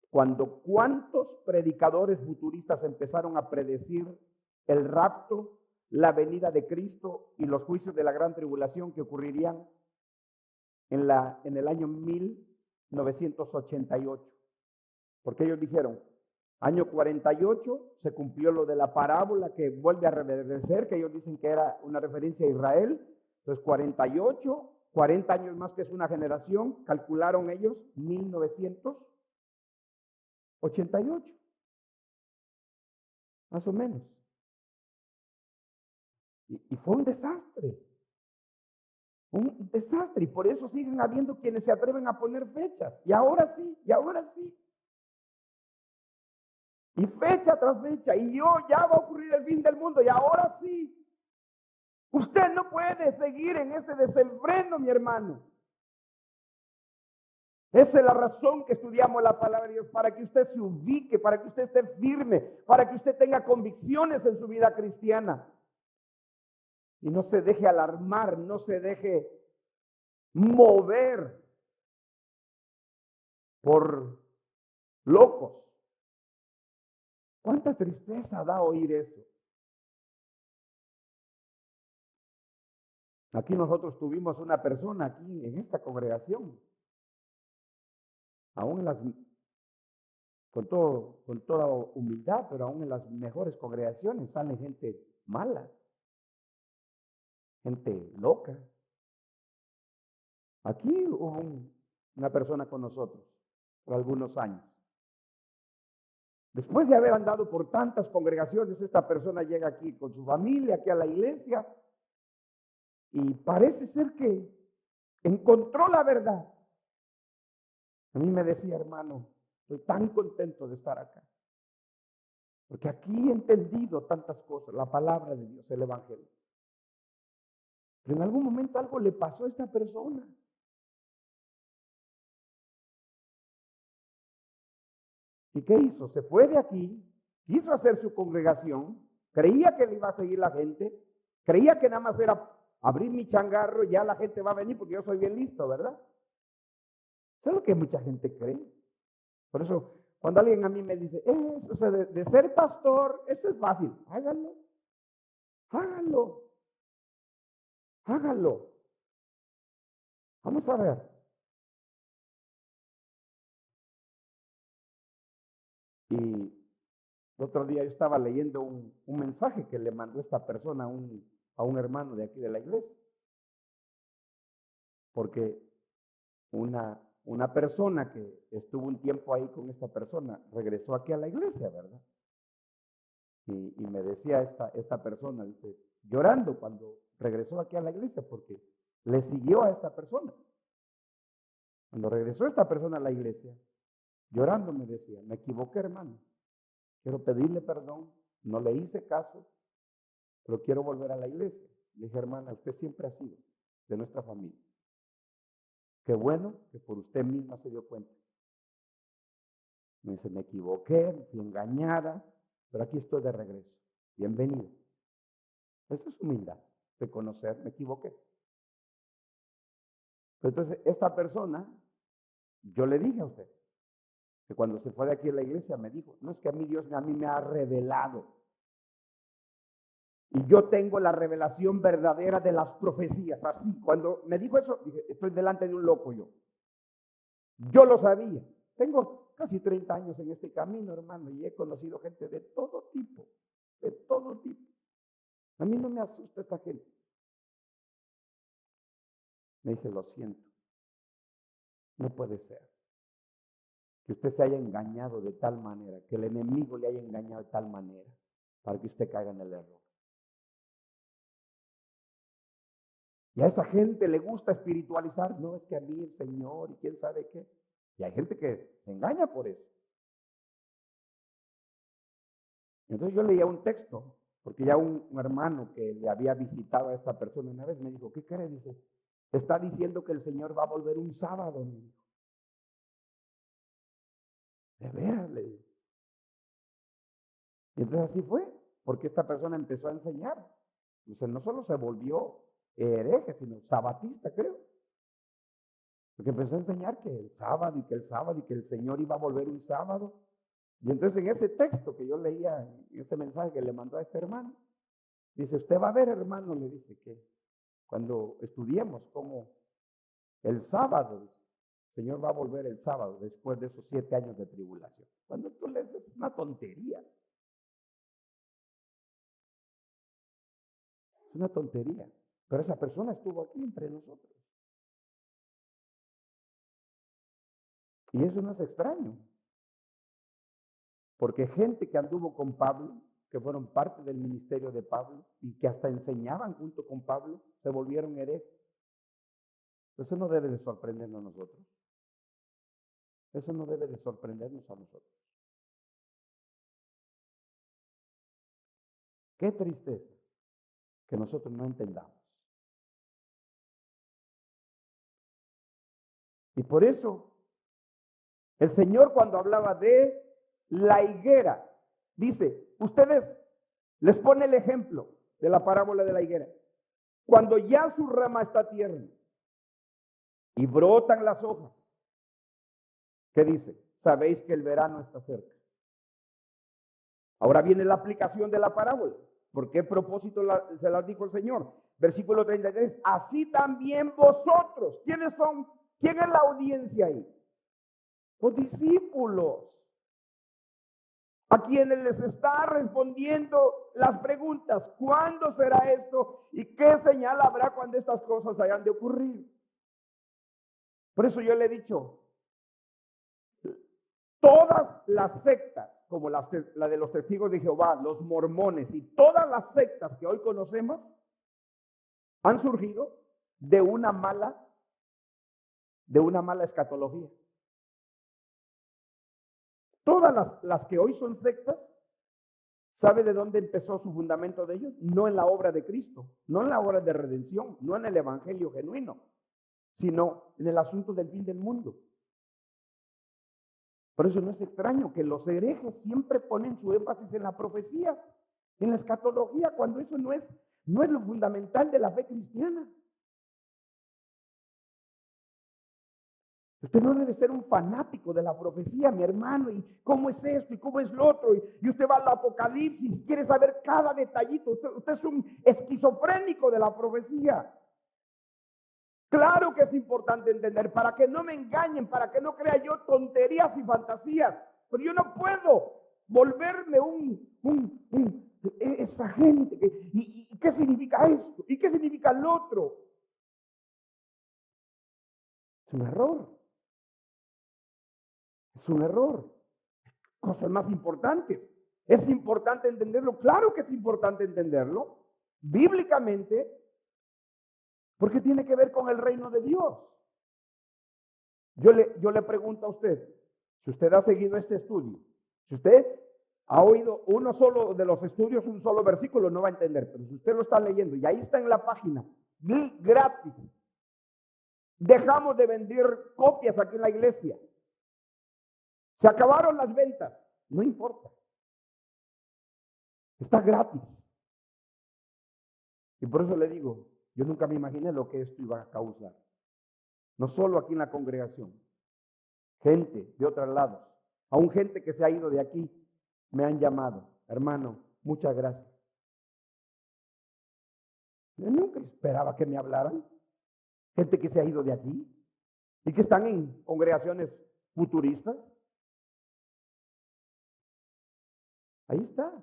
cuando cuántos predicadores futuristas empezaron a predecir el rapto, la venida de Cristo y los juicios de la gran tribulación que ocurrirían en el año 1988. Porque ellos dijeron, año 48 se cumplió lo de la parábola que vuelve a reverdecer, que ellos dicen que era una referencia a Israel. Entonces 48, 40 años más que es una generación, calcularon ellos 1988, más o menos. Y fue un desastre. Un desastre, y por eso siguen habiendo quienes se atreven a poner fechas, y ahora sí, y fecha tras fecha, y ya va a ocurrir el fin del mundo, y ahora sí. Usted no puede seguir en ese desenfreno, mi hermano. Esa es la razón que estudiamos la palabra de Dios, para que usted se ubique, para que usted esté firme, para que usted tenga convicciones en su vida cristiana. Y no se deje alarmar, no se deje mover por locos. ¿Cuánta tristeza da oír eso? Aquí nosotros tuvimos una persona aquí en esta congregación, aún con toda humildad, pero aún en las mejores congregaciones sale gente mala, gente loca. Aquí hubo una persona con nosotros por algunos años. Después de haber andado por tantas congregaciones, esta persona llega aquí con su familia, aquí a la iglesia, y parece ser que encontró la verdad. A mí me decía, hermano, estoy tan contento de estar acá, porque aquí he entendido tantas cosas, la palabra de Dios, el evangelio. Pero en algún momento algo le pasó a esta persona. ¿Y qué hizo? Se fue de aquí, quiso hacer su congregación, creía que le iba a seguir la gente, creía que nada más era abrir mi changarro y ya la gente va a venir porque yo soy bien listo, ¿verdad? Eso es lo que mucha gente cree. Por eso, cuando alguien a mí me dice, eso de ser pastor, eso es fácil, hágalo. Vamos a ver. Y el otro día yo estaba leyendo un mensaje que le mandó esta persona a un hermano de aquí de la iglesia. Porque una persona que estuvo un tiempo ahí con esta persona regresó aquí a la iglesia, ¿verdad? Y me decía esta persona, dice, llorando cuando regresó aquí a la iglesia, porque le siguió a esta persona. Cuando regresó esta persona a la iglesia, llorando me decía, me equivoqué, hermano, quiero pedirle perdón, no le hice caso, pero quiero volver a la iglesia. Le dije, hermana, usted siempre ha sido de nuestra familia. Qué bueno que por usted misma se dio cuenta. Me dice, me equivoqué, me fui engañada, pero aquí estoy de regreso. Bienvenido. Eso es humildad, reconocer, me equivoqué. Entonces, esta persona, yo le dije a usted, que cuando se fue de aquí a la iglesia me dijo, no es que a mí Dios a mí me ha revelado. Y yo tengo la revelación verdadera de las profecías. Así, cuando me dijo eso, dije, estoy delante de un loco yo. Yo lo sabía. Tengo casi 30 años en este camino, hermano, y he conocido gente de todo tipo, de todo tipo. A mí no me asusta esa gente. Me dije, lo siento, no puede ser que usted se haya engañado de tal manera, que el enemigo le haya engañado de tal manera, para que usted caiga en el error. Y a esa gente le gusta espiritualizar, no es que a mí el Señor y quién sabe qué. Y hay gente que se engaña por eso. Entonces yo leía un texto, porque ya un hermano que le había visitado a esta persona una vez me dijo, ¿qué crees? Dice, está diciendo que el Señor va a volver un sábado, me dijo. De veras, le digo. Y entonces así fue, porque esta persona empezó a enseñar. Entonces no solo se volvió hereje, sino sabatista, creo. Porque empezó a enseñar que el sábado y que el sábado y que el Señor iba a volver un sábado. Y entonces en ese texto que yo leía, en ese mensaje que le mandó a este hermano, dice, usted va a ver, hermano, le dice que cuando estudiemos cómo el sábado, dice, el Señor va a volver el sábado después de esos 7 años de tribulación. Cuando tú lees es una tontería. Es una tontería. Pero esa persona estuvo aquí entre nosotros. Y eso no es extraño. Porque gente que anduvo con Pablo, que fueron parte del ministerio de Pablo y que hasta enseñaban junto con Pablo, se volvieron herejes. Eso no debe de sorprendernos a nosotros. Eso no debe de sorprendernos a nosotros. Qué tristeza que nosotros no entendamos. Y por eso, el Señor cuando hablaba de la higuera, dice, ustedes les pone el ejemplo de la parábola de la higuera. Cuando ya su rama está tierna y brotan las hojas, ¿qué dice? Sabéis que el verano está cerca. Ahora viene la aplicación de la parábola. ¿Por qué propósito se las dijo el Señor? Versículo 33. Así también vosotros. ¿Quiénes son? ¿Quién es la audiencia ahí? Los discípulos. A quienes les está respondiendo las preguntas. ¿Cuándo será esto? ¿Y qué señal habrá cuando estas cosas hayan de ocurrir? Por eso yo le he dicho, todas las sectas, como la de los testigos de Jehová, los mormones y todas las sectas que hoy conocemos, han surgido de una mala escatología. Todas las que hoy son sectas, ¿sabe de dónde empezó su fundamento de ellos? No en la obra de Cristo, no en la obra de redención, no en el evangelio genuino, sino en el asunto del fin del mundo. Por eso no es extraño que los herejes siempre ponen su énfasis en la profecía, en la escatología, cuando eso no es lo fundamental de la fe cristiana. Usted no debe ser un fanático de la profecía, mi hermano, y cómo es esto y cómo es lo otro, y usted va al Apocalipsis y quiere saber cada detallito. Usted es un esquizofrénico de la profecía. Claro que es importante entender, para que no me engañen, para que no crea yo tonterías y fantasías. Pero yo no puedo volverme esa gente. ¿Y qué significa esto? ¿Y qué significa lo otro? Es un error. Es un error. Cosas más importantes. ¿Es importante entenderlo? Claro que es importante entenderlo. Bíblicamente, porque tiene que ver con el reino de Dios. Yo le pregunto a usted, si usted ha seguido este estudio, si usted ha oído uno solo de los estudios, un solo versículo, no va a entender, pero si usted lo está leyendo y ahí está en la página, gratis, dejamos de vender copias aquí en la iglesia, se acabaron las ventas, no importa, está gratis. Y por eso le digo, yo nunca me imaginé lo que esto iba a causar. No solo aquí en la congregación, gente de otros lados, aún gente que se ha ido de aquí, me han llamado, hermano, muchas gracias. Yo nunca esperaba que me hablaran. Gente que se ha ido de aquí y que están en congregaciones futuristas. Ahí está.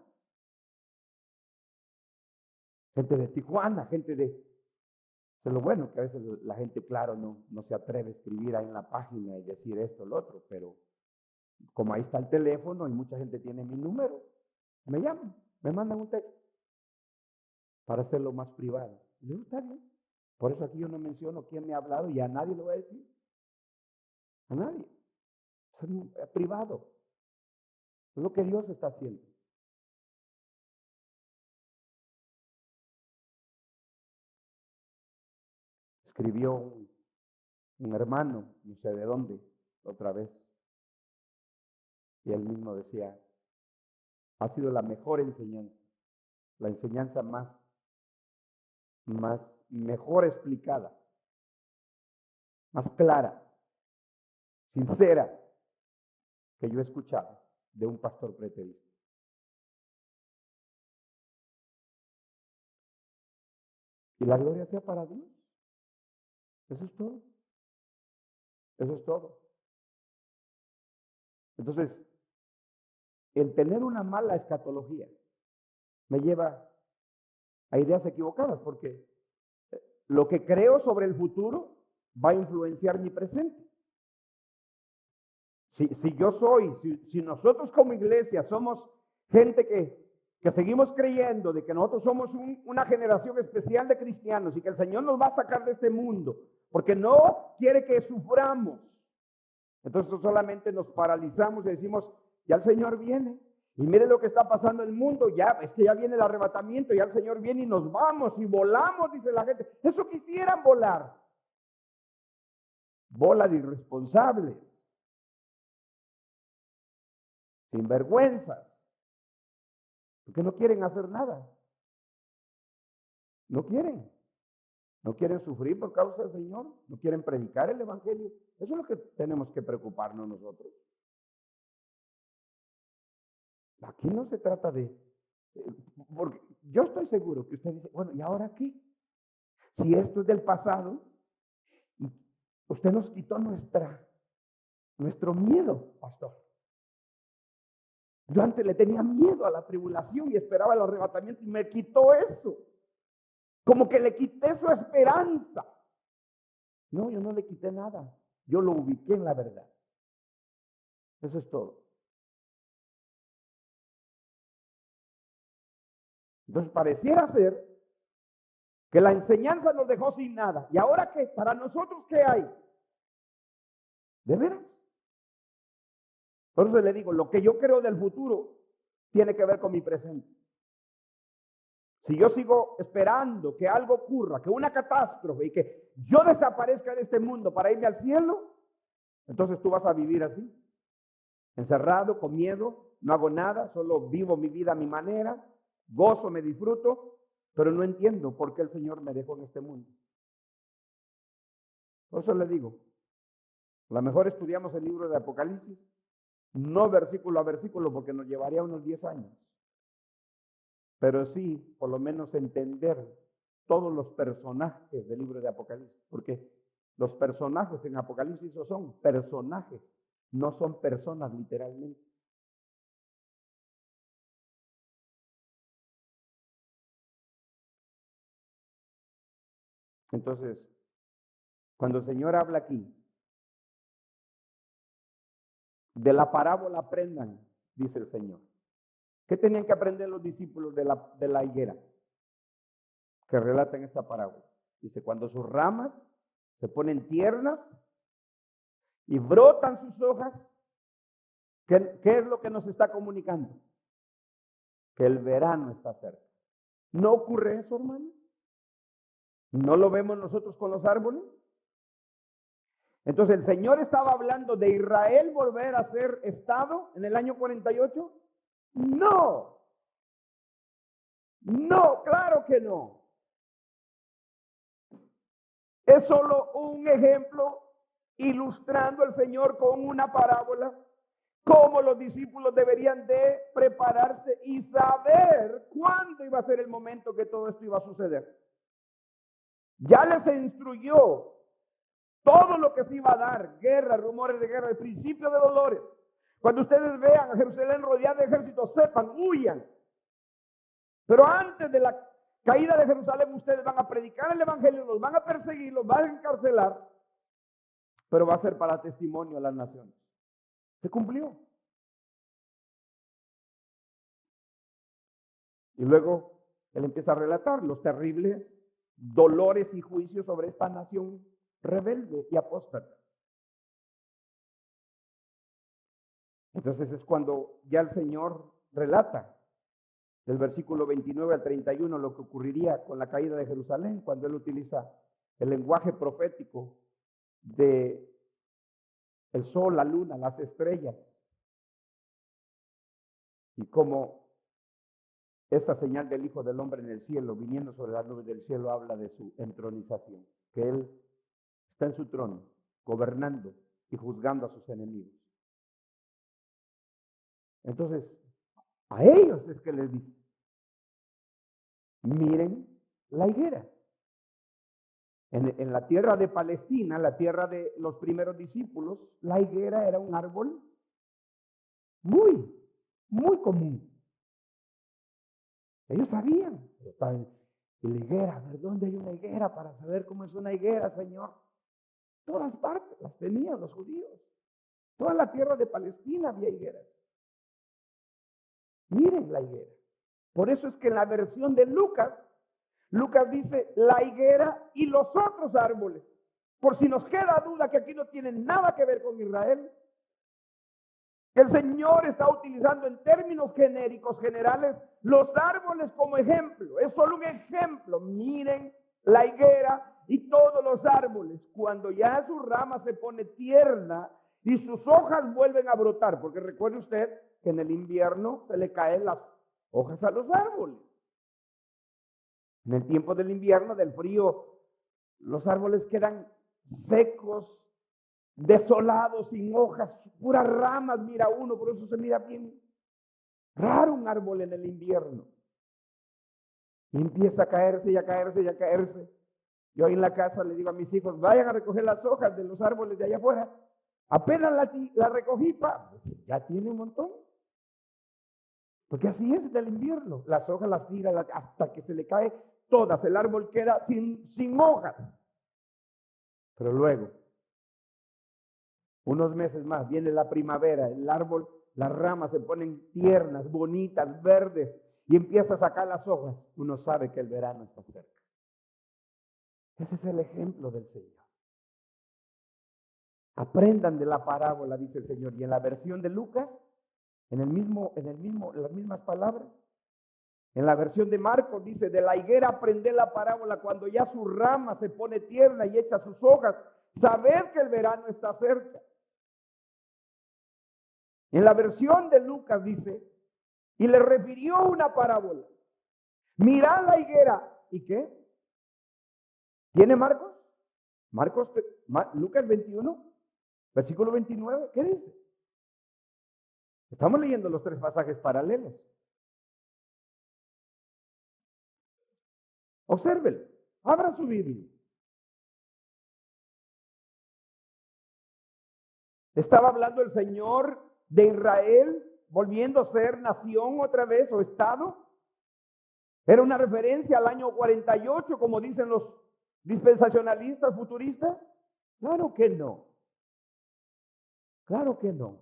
Gente de Tijuana, gente de... Eso es lo bueno, que a veces la gente, claro, no se atreve a escribir ahí en la página y decir esto, lo otro, pero como ahí está el teléfono y mucha gente tiene mi número, me llaman, me mandan un texto para hacerlo más privado. Y yo, está bien. Por eso aquí yo no menciono quién me ha hablado y a nadie lo voy a decir. A nadie. Es privado. Es lo que Dios está haciendo. Escribió un hermano, no sé de dónde, otra vez, y él mismo decía, ha sido la mejor enseñanza, la enseñanza mejor explicada, más clara, sincera, que yo he escuchado de un pastor preterista. Y la gloria sea para Dios. Eso es todo. Eso es todo. Entonces, el tener una mala escatología me lleva a ideas equivocadas, porque lo que creo sobre el futuro va a influenciar mi presente. Si nosotros como iglesia somos gente que seguimos creyendo de que nosotros somos una generación especial de cristianos y que el Señor nos va a sacar de este mundo, porque no quiere que suframos, entonces solamente nos paralizamos y decimos, ya el Señor viene. Y mire lo que está pasando en el mundo, ya es que ya viene el arrebatamiento, ya el Señor viene y nos vamos y volamos, dice la gente. Eso quisieran volar. Bola de irresponsables, sinvergüenzas, porque no quieren hacer nada. No quieren sufrir por causa del Señor, no quieren predicar el Evangelio. Eso es lo que tenemos que preocuparnos nosotros. Aquí no se trata de... Porque yo estoy seguro que usted dice, bueno, ¿y ahora qué? Si esto es del pasado, usted nos quitó nuestro miedo, pastor. Yo antes le tenía miedo a la tribulación y esperaba el arrebatamiento y me quitó eso. Como que le quité su esperanza. No, yo no le quité nada. Yo lo ubiqué en la verdad. Eso es todo. Entonces pareciera ser que la enseñanza nos dejó sin nada. ¿Y ahora qué? ¿Para nosotros qué hay? ¿De veras? Por eso le digo, lo que yo creo del futuro tiene que ver con mi presente. Si yo sigo esperando que algo ocurra, que una catástrofe y que yo desaparezca de este mundo para irme al cielo, entonces tú vas a vivir así, encerrado, con miedo, no hago nada, solo vivo mi vida a mi manera, gozo, me disfruto, pero no entiendo por qué el Señor me dejó en este mundo. Por eso le digo, a lo mejor estudiamos el libro de Apocalipsis, no versículo a versículo, porque nos llevaría unos 10 años. Pero sí, por lo menos entender todos los personajes del libro de Apocalipsis, porque los personajes en Apocalipsis son personajes, no son personas literalmente. Entonces, cuando el Señor habla aquí, de la parábola aprendan, dice el Señor. ¿Qué tenían que aprender los discípulos de la higuera que relatan esta parábola? Dice, cuando sus ramas se ponen tiernas y brotan sus hojas, ¿qué es lo que nos está comunicando? Que el verano está cerca. ¿No ocurre eso, hermano? ¿No lo vemos nosotros con los árboles? Entonces, ¿el Señor estaba hablando de Israel volver a ser Estado en el año 48? No. No, claro que no. Es solo un ejemplo ilustrando al Señor con una parábola cómo los discípulos deberían de prepararse y saber cuándo iba a ser el momento que todo esto iba a suceder. Ya les instruyó todo lo que se iba a dar, guerra, rumores de guerra, el principio de dolores. Cuando ustedes vean a Jerusalén rodeada de ejércitos, sepan, huyan. Pero antes de la caída de Jerusalén, ustedes van a predicar el evangelio, los van a perseguir, los van a encarcelar, pero va a ser para testimonio a las naciones. Se cumplió. Y luego él empieza a relatar los terribles dolores y juicios sobre esta nación rebelde y apóstata. Entonces es cuando ya el Señor relata del versículo 29 al 31 lo que ocurriría con la caída de Jerusalén, cuando él utiliza el lenguaje profético de el sol, la luna, las estrellas, y cómo esa señal del Hijo del Hombre en el cielo, viniendo sobre las nubes del cielo, habla de su entronización, que él está en su trono, gobernando y juzgando a sus enemigos. Entonces, a ellos es que les dice, miren la higuera. En la tierra de Palestina, la tierra de los primeros discípulos, la higuera era un árbol muy, muy común. Ellos sabían, la higuera, a ver, ¿dónde hay una higuera para saber cómo es una higuera, Señor? Todas partes las tenían los judíos. Toda la tierra de Palestina había higueras. Miren la higuera. Por eso es que en la versión de Lucas dice la higuera y los otros árboles. Por si nos queda duda que aquí no tienen nada que ver con Israel. El Señor está utilizando en términos genéricos, generales, los árboles como ejemplo. Es solo un ejemplo. Miren la higuera y todos los árboles. Cuando ya su rama se pone tierna y sus hojas vuelven a brotar. Porque recuerde usted que en el invierno se le caen las hojas a los árboles. En el tiempo del invierno, del frío, los árboles quedan secos, desolados, sin hojas, puras ramas, mira uno, por eso se mira bien raro un árbol en el invierno. Y empieza a caerse y a caerse y a caerse. Yo ahí en la casa le digo a mis hijos, vayan a recoger las hojas de los árboles de allá afuera. Apenas la recogí, pues ya tiene un montón. Porque así es del invierno. Las hojas las tira hasta que se le cae todas. El árbol queda sin hojas. Pero luego, unos meses más, viene la primavera, el árbol, las ramas se ponen tiernas, bonitas, verdes, y empieza a sacar las hojas. Uno sabe que el verano está cerca. Ese es el ejemplo del Señor. Aprendan de la parábola, dice el Señor. Y en la versión de Lucas, en las mismas palabras. En la versión de Marcos dice, de la higuera aprended la parábola, cuando ya su rama se pone tierna y echa sus hojas, sabed que el verano está cerca. En la versión de Lucas dice, y le refirió una parábola. Mirad la higuera. ¿Y qué? ¿Tiene Marcos? Lucas 21, versículo 29, ¿qué dice? Estamos leyendo los tres pasajes paralelos. Obsérvelo, abra su Biblia. Estaba hablando el Señor de Israel, volviendo a ser nación otra vez o estado. Era una referencia al año 48, como dicen los dispensacionalistas futuristas. Claro que no. Claro que no.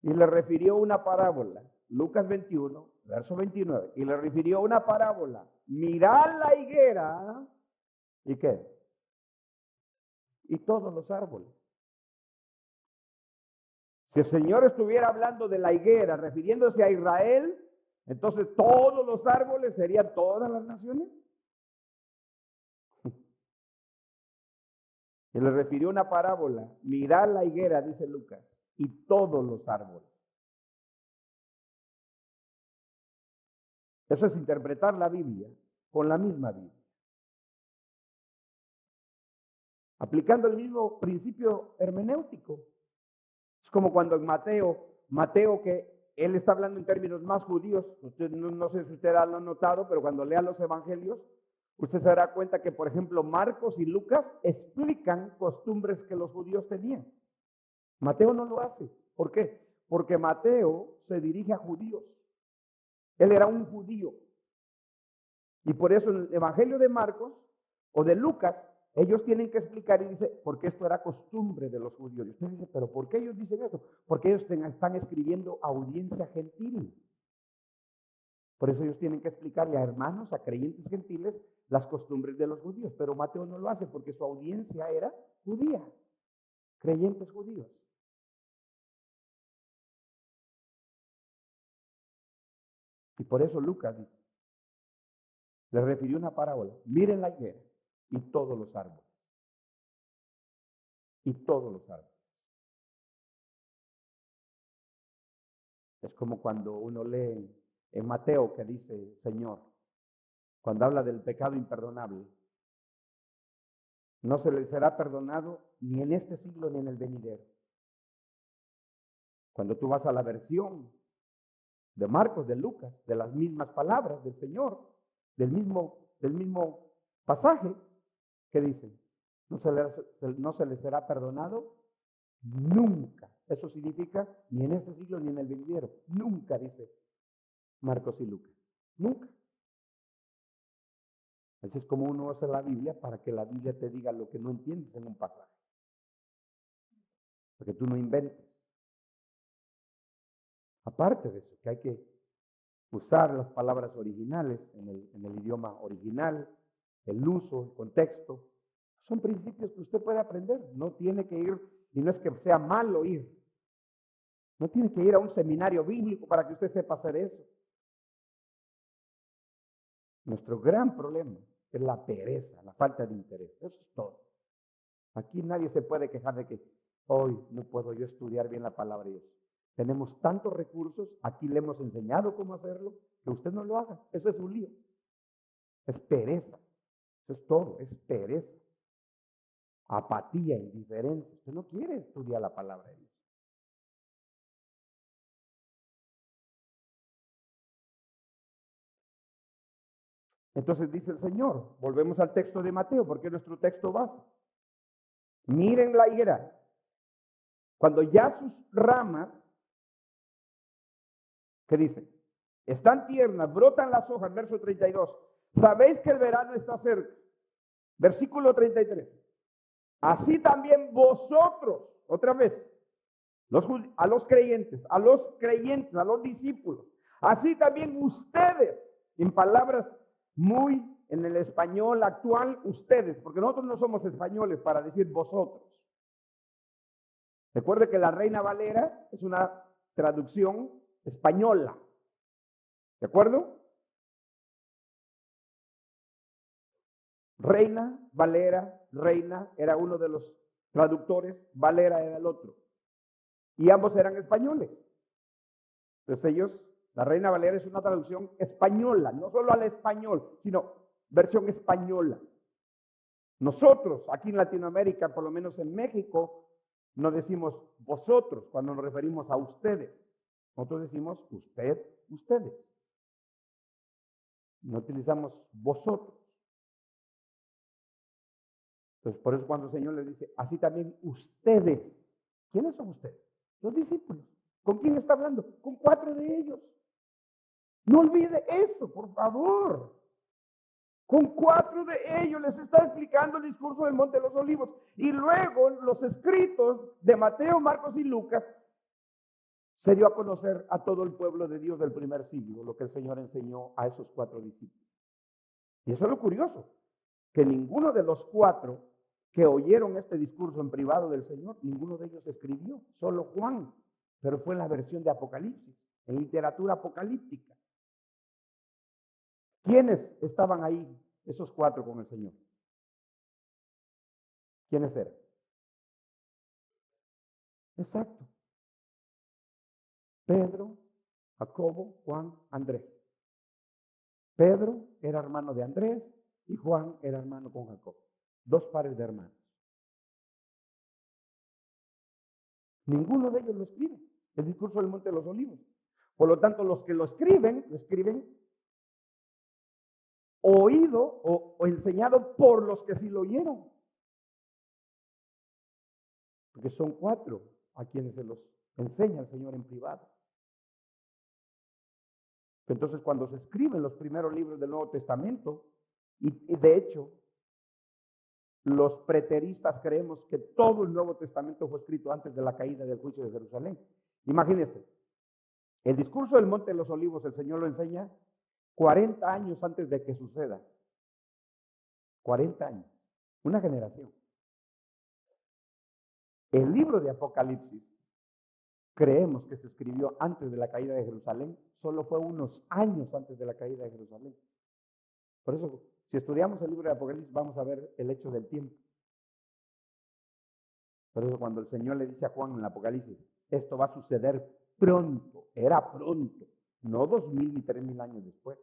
Y le refirió una parábola, Lucas 21, verso 29, y le refirió una parábola. Mirad la higuera, ¿y qué? Y todos los árboles. Si el Señor estuviera hablando de la higuera, refiriéndose a Israel, entonces todos los árboles serían todas las naciones. Y le refirió una parábola. Mirad la higuera, dice Lucas, y todos los árboles. Eso es interpretar la Biblia con la misma Biblia. Aplicando el mismo principio hermenéutico. Es como cuando en Mateo que él está hablando en términos más judíos. Usted, no sé si usted lo ha notado, pero cuando lea los evangelios, usted se dará cuenta que, por ejemplo, Marcos y Lucas explican costumbres que los judíos tenían. Mateo no lo hace. ¿Por qué? Porque Mateo se dirige a judíos. Él era un judío. Y por eso en el Evangelio de Marcos o de Lucas, ellos tienen que explicar y dice, porque esto era costumbre de los judíos. Y usted dice, pero ¿por qué ellos dicen eso? Porque ellos están escribiendo a audiencia gentil. Por eso ellos tienen que explicarle a hermanos, a creyentes gentiles, las costumbres de los judíos. Pero Mateo no lo hace porque su audiencia era judía, creyentes judíos. Y por eso Lucas dice, le refirió una parábola. Miren la higuera y todos los árboles. Y todos los árboles. Es como cuando uno lee en Mateo que dice, Señor, cuando habla del pecado imperdonable, no se le será perdonado ni en este siglo ni en el venidero. Cuando tú vas a la versión de Marcos, de Lucas, de las mismas palabras del Señor, del mismo pasaje, que dice, no se le será perdonado nunca. Eso significa ni en este siglo ni en el venidero. Nunca, dice Marcos y Lucas. Nunca. Así es como uno usa la Biblia para que la Biblia te diga lo que no entiendes en un pasaje. Para que tú no inventes. Aparte de eso, que hay que usar las palabras originales en el idioma original, el uso, el contexto. Son principios que usted puede aprender. No tiene que ir, y no es que sea malo ir. No tiene que ir a un seminario bíblico para que usted sepa hacer eso. Nuestro gran problema es la pereza, la falta de interés. Eso es todo. Aquí nadie se puede quejar de que hoy no puedo yo estudiar bien la palabra de Dios. Tenemos tantos recursos, aquí le hemos enseñado cómo hacerlo, que usted no lo haga. Eso es un lío. Es pereza. Eso es todo, es pereza. Apatía, indiferencia. Usted no quiere estudiar la palabra de Dios. Entonces dice el Señor, volvemos al texto de Mateo, porque es nuestro texto base. Miren la higuera. Cuando ya sus ramas, ¿qué dice? Están tiernas, brotan las hojas, verso 32. Sabéis que el verano está cerca. Versículo 33. Así también vosotros, otra vez, a los creyentes, a los discípulos. Así también ustedes, en palabras muy en el español actual, ustedes, porque nosotros no somos españoles para decir vosotros. Recuerde que la Reina Valera es una traducción española. ¿De acuerdo? Reina, Valera, Reina era uno de los traductores, Valera era el otro. Y ambos eran españoles. Entonces ellos, la Reina Valera es una traducción española, no solo al español, sino versión española. Nosotros, aquí en Latinoamérica, por lo menos en México, no decimos vosotros cuando nos referimos a ustedes. Nosotros decimos usted, ustedes. No utilizamos vosotros. Entonces, por eso cuando el Señor les dice, así también ustedes. ¿Quiénes son ustedes? Los discípulos. ¿Con quién está hablando? Con 4 de ellos. No olvide eso, por favor. Con 4 de ellos les está explicando el discurso del Monte de los Olivos. Y luego los escritos de Mateo, Marcos y Lucas se dio a conocer a todo el pueblo de Dios del primer siglo, lo que el Señor enseñó a esos 4 discípulos. Y eso es lo curioso, que ninguno de los 4 que oyeron este discurso en privado del Señor, ninguno de ellos escribió, solo Juan, pero fue en la versión de Apocalipsis, en literatura apocalíptica. ¿Quiénes estaban ahí, esos 4 con el Señor? ¿Quiénes eran? Exacto. Pedro, Jacobo, Juan, Andrés. Pedro era hermano de Andrés y Juan era hermano con Jacobo. 2 pares de hermanos. Ninguno de ellos lo escribe, el discurso del Monte de los Olivos. Por lo tanto, los que lo escriben oído o enseñado por los que sí lo oyeron. Porque son 4 a quienes se los Enseña al Señor en privado. Entonces, cuando se escriben los primeros libros del Nuevo Testamento, y de hecho, los preteristas creemos que todo el Nuevo Testamento fue escrito antes de la caída del juicio de Jerusalén. Imagínense, el discurso del Monte de los Olivos, el Señor lo enseña 40 años antes de que suceda. 40 años, una generación. El libro de Apocalipsis, creemos que se escribió antes de la caída de Jerusalén, solo fue unos años antes de la caída de Jerusalén. Por eso, si estudiamos el libro de Apocalipsis, vamos a ver el hecho del tiempo. Por eso, cuando el Señor le dice a Juan en el Apocalipsis, esto va a suceder pronto, era pronto, no 2000 ni 3000 años después.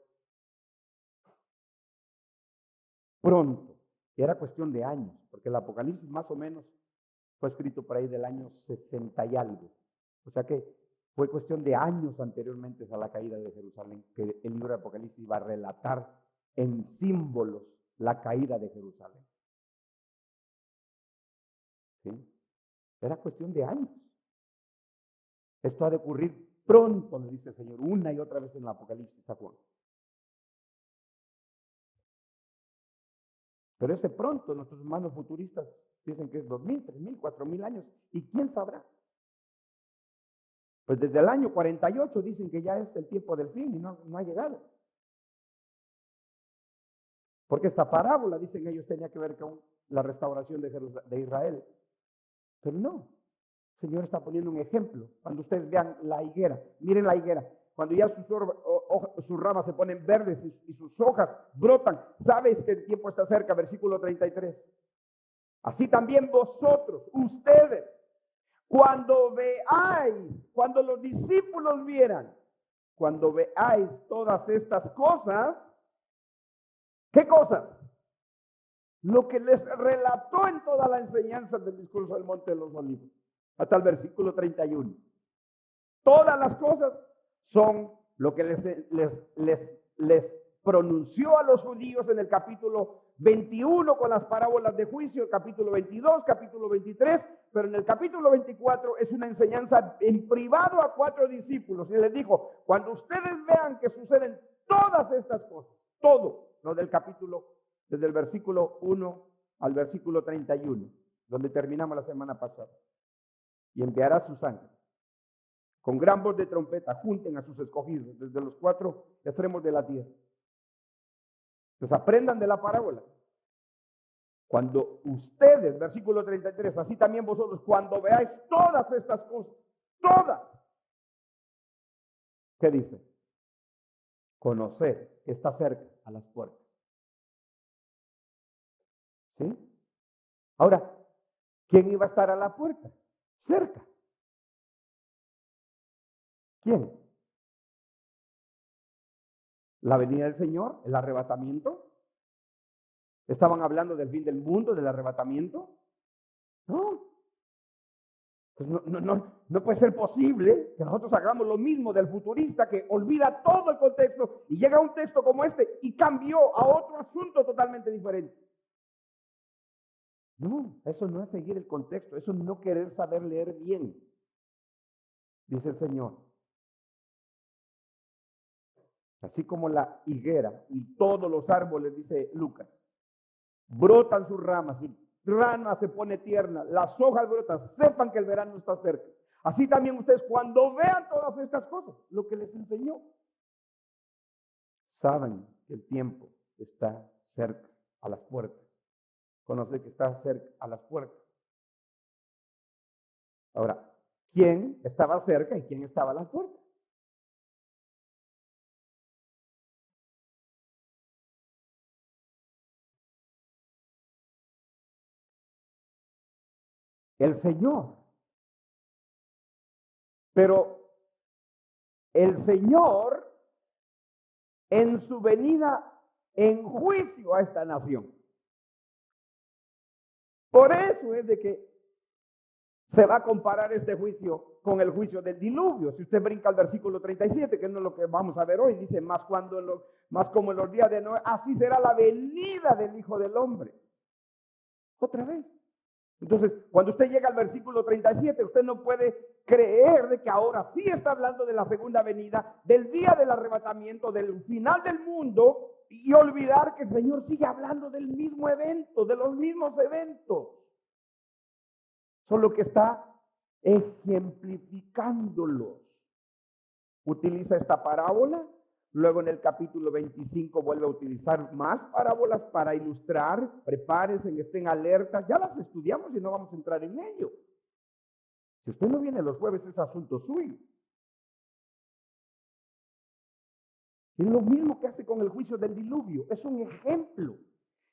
Pronto, era cuestión de años, porque el Apocalipsis más o menos fue escrito por ahí del año 60 y algo. O sea que fue cuestión de años anteriormente a la caída de Jerusalén, que el libro de Apocalipsis iba a relatar en símbolos la caída de Jerusalén. ¿Sí? Era cuestión de años. Esto ha de ocurrir pronto, le dice el Señor, una y otra vez en el Apocalipsis a Juan. Pero ese pronto, nuestros hermanos futuristas dicen que es 2000, 3000, 4000 años. ¿Y quién sabrá? Pues desde el año 48 dicen que ya es el tiempo del fin y no ha llegado. Porque esta parábola, dicen ellos, tenía que ver con la restauración de Israel. Pero no, el Señor está poniendo un ejemplo. Cuando ustedes vean la higuera, miren la higuera. Cuando ya sus ramas se ponen verdes y sus hojas brotan, sabes que el tiempo está cerca, versículo 33. Así también vosotros, ustedes, cuando veáis, cuando los discípulos vieran, cuando veáis todas estas cosas, ¿qué cosas? Lo que les relató en toda la enseñanza del discurso del Monte de los Olivos, hasta el versículo 31. Todas las cosas son lo que les pronunció a los judíos en el capítulo 21 con las parábolas de juicio, el capítulo 22, capítulo 23, pero en el capítulo 24 es una enseñanza en privado a 4 discípulos y les dijo, cuando ustedes vean que suceden todas estas cosas, todo lo del capítulo, desde el versículo 1 al versículo 31, donde terminamos la semana pasada, y enviará sus ángeles con gran voz de trompeta, junten a sus escogidos desde los 4 extremos de la tierra. Entonces aprendan de la parábola. Cuando ustedes, versículo 33, así también vosotros, cuando veáis todas estas cosas, todas, ¿qué dice? Conocer que está cerca a las puertas. ¿Sí? Ahora, ¿quién iba a estar a la puerta? Cerca. ¿Quién? ¿La venida del Señor? ¿El arrebatamiento? ¿Estaban hablando del fin del mundo, del arrebatamiento? No. Pues no puede ser posible que nosotros hagamos lo mismo del futurista que olvida todo el contexto y llega a un texto como este y cambió a otro asunto totalmente diferente. No, eso no es seguir el contexto, eso es no querer saber leer bien, dice el Señor. Así como la higuera y todos los árboles, dice Lucas, brotan sus ramas y rama se pone tierna, las hojas brotan, sepan que el verano está cerca. Así también ustedes cuando vean todas estas cosas, lo que les enseñó, saben que el tiempo está cerca, a las puertas. Conoce que está cerca, a las puertas. Ahora, ¿quién estaba cerca y quién estaba a las puertas? El Señor. Pero el Señor en su venida en juicio a esta nación. Por eso es de que se va a comparar este juicio con el juicio del diluvio. Si usted brinca al versículo 37, que no es lo que vamos a ver hoy, dice, más como en los días de Noé, así será la venida del Hijo del Hombre. Otra vez. Entonces, cuando usted llega al versículo 37, usted no puede creer de que ahora sí está hablando de la segunda venida, del día del arrebatamiento, del final del mundo, y olvidar que el Señor sigue hablando del mismo evento, de los mismos eventos. Solo que está ejemplificándolos. Utiliza esta parábola. Luego en el capítulo 25 vuelve a utilizar más parábolas para ilustrar. Prepárense, estén alertas. Ya las estudiamos y no vamos a entrar en ello. Si usted no viene los jueves es asunto suyo. Es lo mismo que hace con el juicio del diluvio. Es un ejemplo.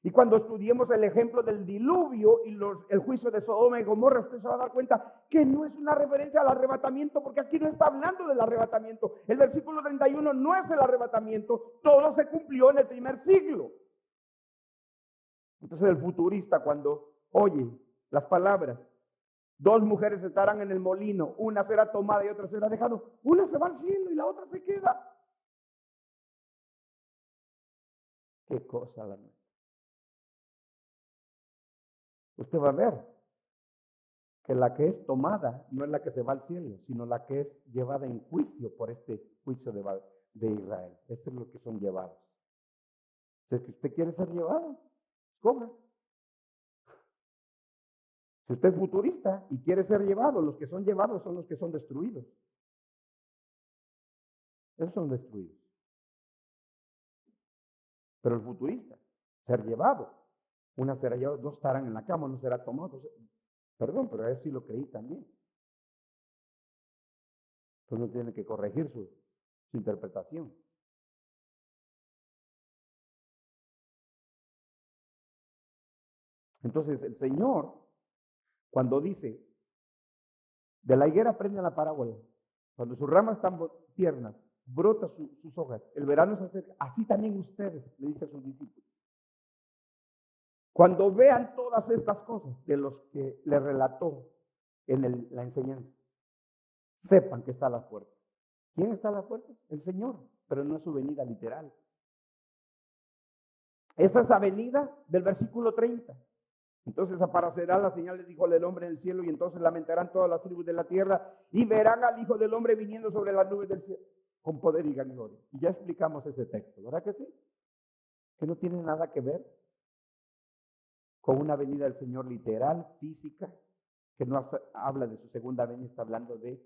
Y cuando estudiemos el ejemplo del diluvio y el juicio de Sodoma y Gomorra, usted se va a dar cuenta que no es una referencia al arrebatamiento, porque aquí no está hablando del arrebatamiento. El versículo 31 no es el arrebatamiento, todo se cumplió en el primer siglo. Entonces el futurista, cuando oye las palabras, 2 mujeres estarán en el molino, una será tomada y otra será dejada, una se va al cielo y la otra se queda. Qué cosa la nuestra. Usted va a ver que la que es tomada no es la que se va al cielo, sino la que es llevada en juicio por este juicio de Israel. Eso es lo que son llevados. Si es que usted quiere ser llevado, escoja. Si usted es futurista y quiere ser llevado, los que son llevados son los que son destruidos. Esos son destruidos. Pero el futurista, ser llevado, una será llevada, 2 estarán en la cama, uno será tomado. Perdón, pero a él sí lo creí también. Entonces uno tiene que corregir su interpretación. Entonces el Señor, cuando dice, de la higuera aprende la parábola, cuando sus ramas están tiernas, brota sus hojas, el verano se acerca, así también ustedes, le dice a sus discípulos. Cuando vean todas estas cosas de los que le relató en la enseñanza, sepan que está a la puerta. ¿Quién está a la puerta? El Señor, pero no es su venida literal. Esa es la venida del versículo 30. Entonces aparecerá la señal del Hijo del Hombre en el cielo y entonces lamentarán todas las tribus de la tierra y verán al Hijo del Hombre viniendo sobre las nubes del cielo con poder y gran gloria. Y ya explicamos ese texto, ¿verdad que sí? Que no tiene nada que ver con una venida del Señor literal, física, que no habla de su segunda venida, está hablando de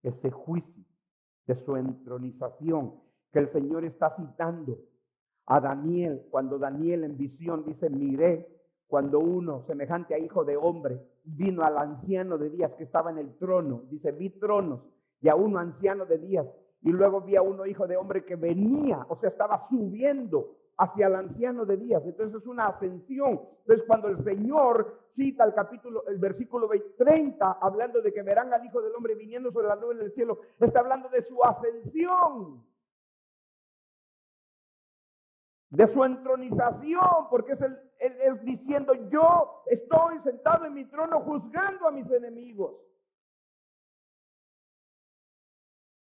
ese juicio, de su entronización, que el Señor está citando a Daniel, cuando Daniel en visión dice, miré, cuando uno semejante a hijo de hombre vino al anciano de días que estaba en el trono, dice, vi tronos y a uno anciano de días, y luego vi a uno hijo de hombre que venía, o sea, estaba subiendo hacia el anciano de días. Entonces es una ascensión. Entonces cuando el Señor cita el versículo 30, hablando de que verán al Hijo del Hombre viniendo sobre las nubes del cielo, está hablando de su ascensión, de su entronización, porque él es diciendo, yo estoy sentado en mi trono juzgando a mis enemigos.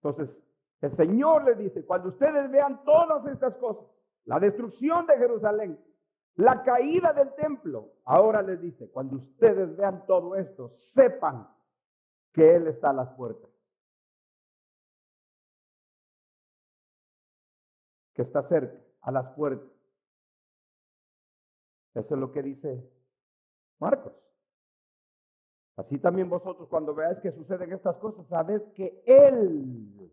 Entonces el Señor le dice, cuando ustedes vean todas estas cosas, la destrucción de Jerusalén, la caída del templo, ahora les dice, cuando ustedes vean todo esto, sepan que Él está a las puertas, que está cerca, a las puertas. Eso es lo que dice Marcos. Así también vosotros, cuando veáis que suceden estas cosas, sabed que Él,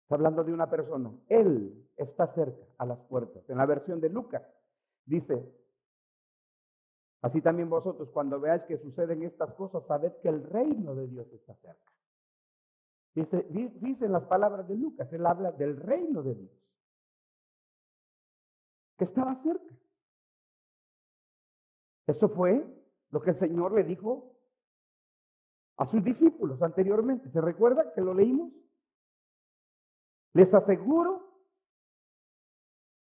está hablando de una persona, Él está cerca, a las puertas. En la versión de Lucas dice, así también vosotros, cuando veáis que suceden estas cosas, sabed que el reino de Dios está cerca. Dicen las palabras de Lucas, él habla del reino de Dios, que estaba cerca. Eso fue lo que el Señor le dijo a sus discípulos anteriormente. ¿Se recuerda que lo leímos? Les aseguro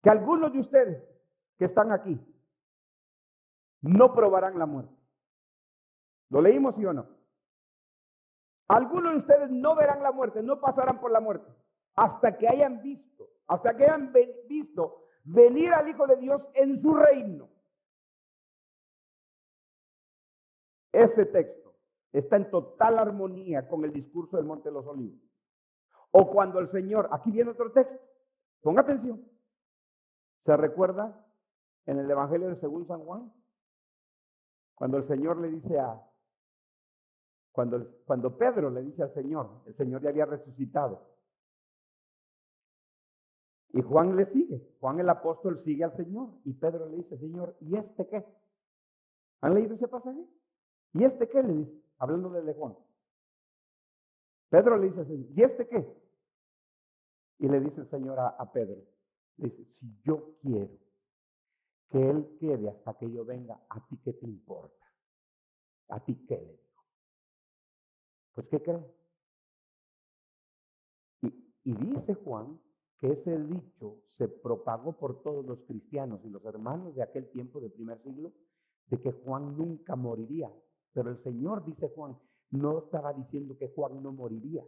que algunos de ustedes que están aquí no probarán la muerte. ¿Lo leímos, sí o no? Algunos de ustedes no verán la muerte, no pasarán por la muerte, hasta que hayan visto venir al Hijo de Dios en su reino. ese texto está en total armonía con el discurso del Monte de los Olivos. O cuando el Señor, aquí viene otro texto, ponga atención, ¿se recuerda en el Evangelio de según San Juan? Cuando el Señor le dice cuando Pedro le dice al Señor, el Señor ya había resucitado. Y Juan le sigue, Juan el apóstol sigue al Señor. Y Pedro le dice, Señor, ¿y este qué? ¿Han leído ese pasaje? ¿Y este qué? Le dice, hablando de Juan. Pedro le dice al Señor, ¿y este qué? Y le dice el Señor a Pedro, le dice, si yo quiero que él quede hasta que yo venga, ¿a ti qué te importa? ¿A ti qué? Le dijo. Pues, ¿qué crees? Y dice Juan que ese dicho se propagó por todos los cristianos y los hermanos de aquel tiempo del primer siglo, de que Juan nunca moriría. Pero el Señor, dice Juan, no estaba diciendo que Juan no moriría,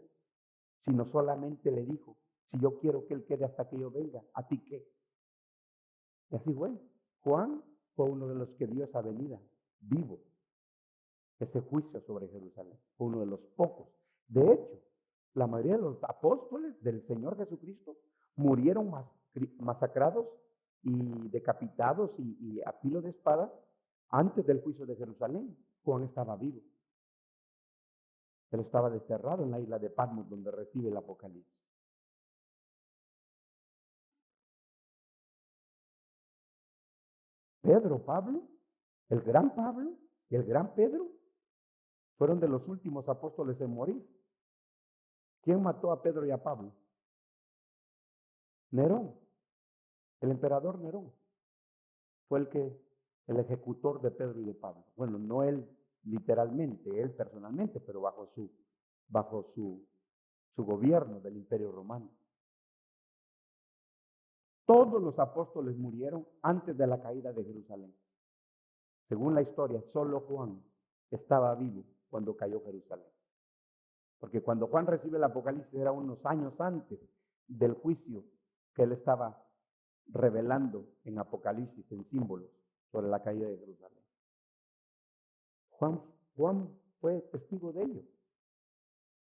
sino solamente le dijo, si yo quiero que él quede hasta que yo venga, ¿a ti qué? Y así fue. Juan fue uno de los que vio esa venida, vivo, ese juicio sobre Jerusalén. Fue uno de los pocos. De hecho, la mayoría de los apóstoles del Señor Jesucristo murieron masacrados y decapitados y a filo de espada antes del juicio de Jerusalén. Juan estaba vivo. Él estaba desterrado en la isla de Patmos, donde recibe el Apocalipsis. Pedro, Pablo, el gran Pablo y el gran Pedro fueron de los últimos apóstoles en morir. ¿Quién mató a Pedro y a Pablo? Nerón, el emperador Nerón. Fue el ejecutor de Pedro y de Pablo. Bueno, no él literalmente, él personalmente, pero bajo su gobierno del Imperio Romano. Todos los apóstoles murieron antes de la caída de Jerusalén. Según la historia, solo Juan estaba vivo cuando cayó Jerusalén. Porque cuando Juan recibe el Apocalipsis era unos años antes del juicio que él estaba revelando en Apocalipsis, en símbolos, sobre la caída de Jerusalén. Juan fue testigo de ello.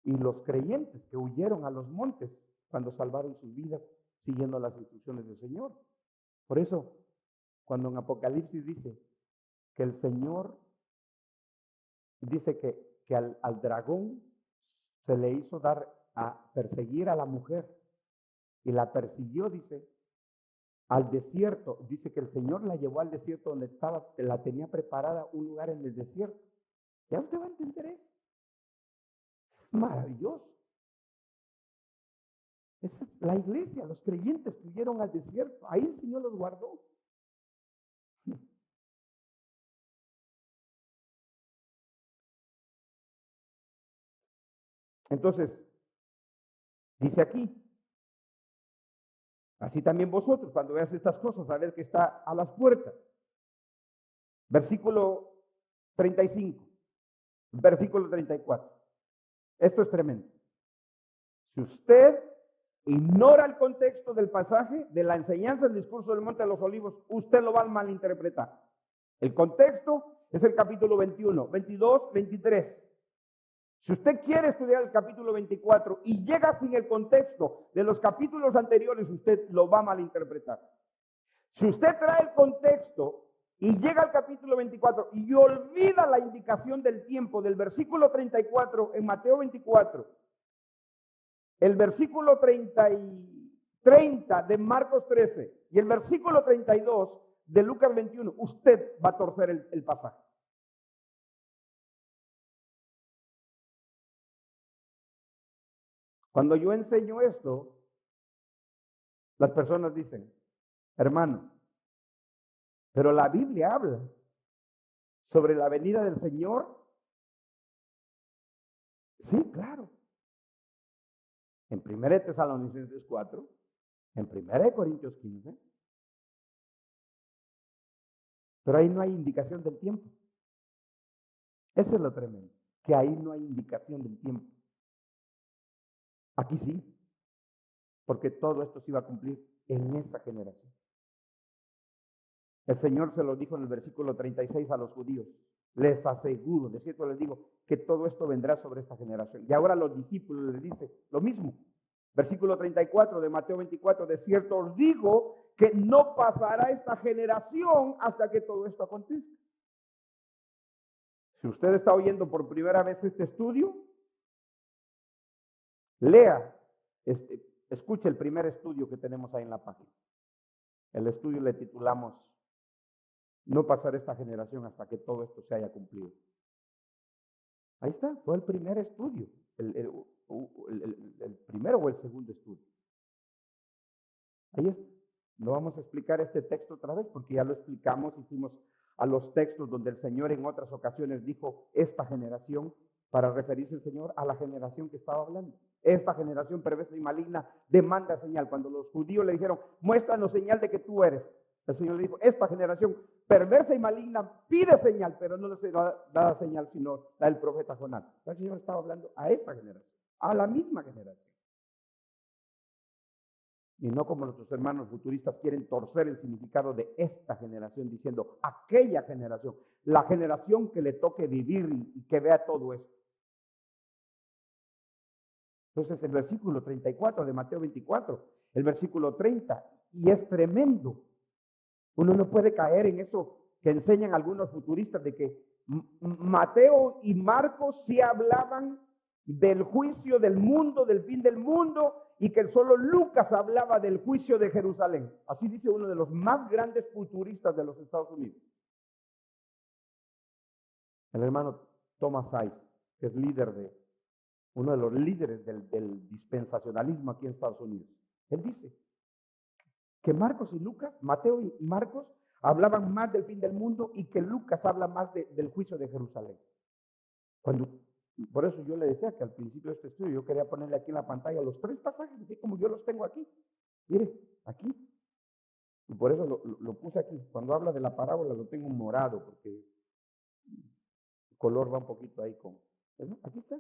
Y los creyentes que huyeron a los montes cuando salvaron sus vidas siguiendo las instrucciones del Señor. Por eso, cuando en Apocalipsis dice que el Señor dice que al dragón se le hizo dar a perseguir a la mujer y la persiguió, dice, al desierto. Dice que el Señor la llevó al desierto donde estaba, la tenía preparada un lugar en el desierto. ¿Ya usted va a entender eso? Es maravilloso. Esa es la iglesia, los creyentes que huyeron al desierto. Ahí el Señor los guardó. Entonces, dice aquí, así también vosotros, cuando veas estas cosas, sabed que está a las puertas. Versículo 35, versículo 34. Esto es tremendo. Si usted ignora el contexto del pasaje, de la enseñanza del discurso del Monte de los Olivos, usted lo va a malinterpretar. El contexto es el capítulo 21, 22, 23. Si usted quiere estudiar el capítulo 24 y llega sin el contexto de los capítulos anteriores, usted lo va a malinterpretar. Si usted trae el contexto y llega al capítulo 24 y olvida la indicación del tiempo del versículo 34 en Mateo 24, el versículo 30 de Marcos 13 y el versículo 32 de Lucas 21, usted va a torcer el pasaje. Cuando yo enseño esto, las personas dicen, hermano, pero la Biblia habla sobre la venida del Señor. Sí, claro. En 1 Tesalonicenses 4, en 1 Corintios 15, pero ahí no hay indicación del tiempo. Eso es lo tremendo, que ahí no hay indicación del tiempo. Aquí sí, porque todo esto se iba a cumplir en esa generación. El Señor se lo dijo en el versículo 36 a los judíos. Les aseguro, de cierto les digo, que todo esto vendrá sobre esta generación. Y ahora a los discípulos les dice lo mismo. Versículo 34 de Mateo 24, de cierto os digo que no pasará esta generación hasta que todo esto acontezca. Si usted está oyendo por primera vez este estudio, lea, escuche el primer estudio que tenemos ahí en la página. El estudio le titulamos No pasará esta generación hasta que todo esto se haya cumplido. Ahí está, fue el primer estudio, el primero o el segundo estudio. Ahí está. No vamos a explicar este texto otra vez porque ya lo explicamos y fuimos a los textos donde el Señor en otras ocasiones dijo esta generación, para referirse el Señor a la generación que estaba hablando. Esta generación perversa y maligna demanda señal. Cuando los judíos le dijeron, muéstranos señal de que tú eres, el Señor le dijo, esta generación perversa y maligna pide señal, pero no les da señal sino la del profeta Jonás. El Señor estaba hablando a esa generación, a la misma generación. Y no como nuestros hermanos futuristas quieren torcer el significado de esta generación diciendo aquella generación, la generación que le toque vivir y que vea todo esto. Entonces el versículo 34 de Mateo 24, el versículo 30, y es tremendo. Uno no puede caer en eso que enseñan algunos futuristas de que Mateo y Marcos sí hablaban del juicio del mundo, del fin del mundo, y que solo Lucas hablaba del juicio de Jerusalén. Así dice uno de los más grandes futuristas de los Estados Unidos. El hermano Thomas Ice, que es uno de los líderes del dispensacionalismo aquí en Estados Unidos. Él dice que Marcos y Lucas, Mateo y Marcos, hablaban más del fin del mundo y que Lucas habla más del juicio de Jerusalén. Por eso yo le decía que al principio de este estudio yo quería ponerle aquí en la pantalla los 3 pasajes, así como yo los tengo aquí. Mire, aquí. Y por eso lo puse aquí. Cuando habla de la parábola lo tengo morado, porque el color va un poquito ahí con... ¿no? Aquí está.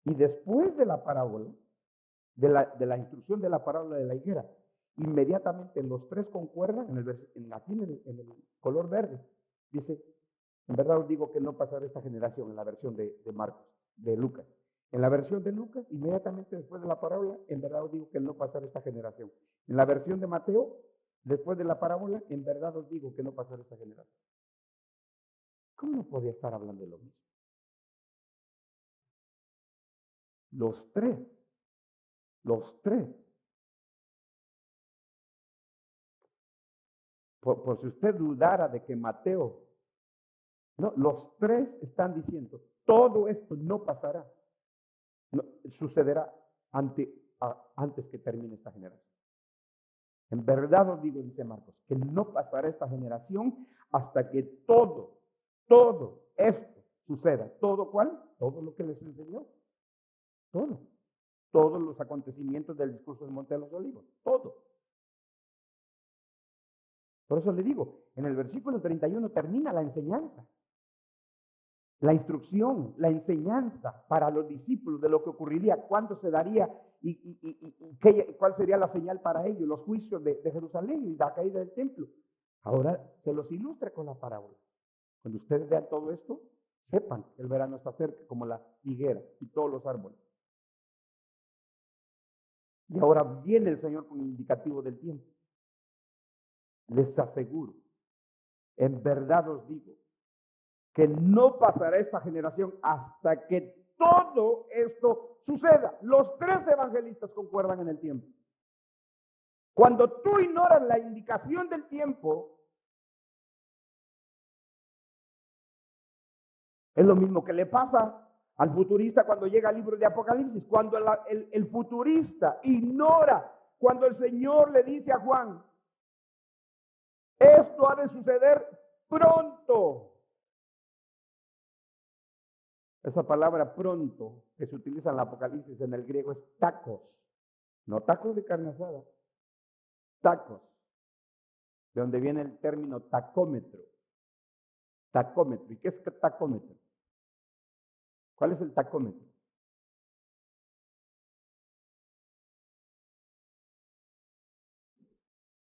Y después de la parábola, de la instrucción de la parábola de la higuera, inmediatamente los 3 concuerdan aquí en el color verde. Dice, en verdad os digo que no pasará esta generación en la versión de Marcos, de Lucas. En la versión de Lucas, inmediatamente después de la parábola, en verdad os digo que no pasará esta generación. En la versión de Mateo, después de la parábola, en verdad os digo que no pasará esta generación. ¿Cómo no podía estar hablando de lo mismo? Los tres. Por si usted dudara de que Mateo, no, los 3 están diciendo, todo esto no pasará, no, sucederá antes que termine esta generación. En verdad os digo, dice Marcos, que no pasará esta generación hasta que todo esto suceda. ¿Todo cuál? Todo lo que les enseñó. Todos los acontecimientos del discurso del Monte de los Olivos. Todo. Por eso le digo, en el versículo 31 termina la enseñanza. La instrucción, la enseñanza para los discípulos de lo que ocurriría, cuándo se daría cuál sería la señal para ellos, los juicios de Jerusalén y la caída del templo. Ahora se los ilustra con la parábola. Cuando ustedes vean todo esto, sepan que el verano está cerca, como la higuera y todos los árboles. Y ahora viene el Señor con el indicativo del tiempo. Les aseguro, en verdad os digo, que no pasará esta generación hasta que todo esto suceda. Los 3 evangelistas concuerdan en el tiempo. Cuando tú ignoras la indicación del tiempo, es lo mismo que le pasa al futurista cuando llega al libro de Apocalipsis. Cuando el futurista ignora, cuando el Señor le dice a Juan, esto ha de suceder pronto. Esa palabra pronto que se utiliza en el Apocalipsis en el griego es tacos, no tacos de carne asada, tacos, de donde viene el término tacómetro. Tacómetro. ¿Y qué es tacómetro? ¿Cuál es el tacómetro?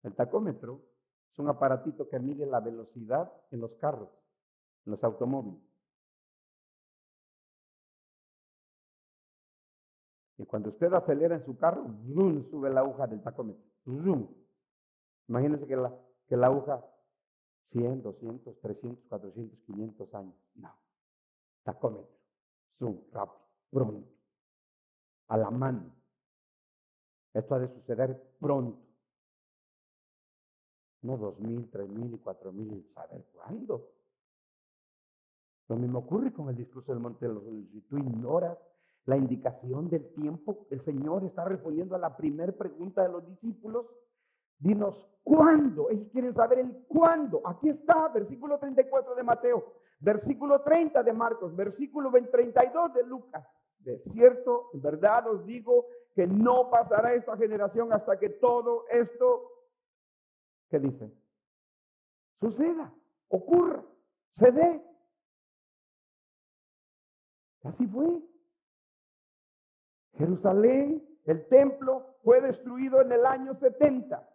El tacómetro Es un aparatito que mide la velocidad en los carros, en los automóviles. Y cuando usted acelera en su carro, ¡zum!, sube la aguja del tacómetro. ¡Zum! Imagínense que la aguja 100, 200, 300, 400, 500 años. No. Tacómetro. Zoom, rápido, pronto. A la mano. Esto ha de suceder pronto. No 2000, 3000 y 4000, ¿saber cuándo? Lo mismo ocurre con el discurso del Monte de los Olivos. Si tú ignoras la indicación del tiempo, el Señor está respondiendo a la primera pregunta de los discípulos. Dinos cuándo. Ellos quieren saber el cuándo. Aquí está, versículo 34 de Mateo, versículo 30 de Marcos, versículo 32 de Lucas. De cierto, en verdad os digo que no pasará esta generación hasta que todo esto, ¿qué dice? Suceda, ocurra, se dé. Así fue. Jerusalén, el templo, fue destruido en el año 70.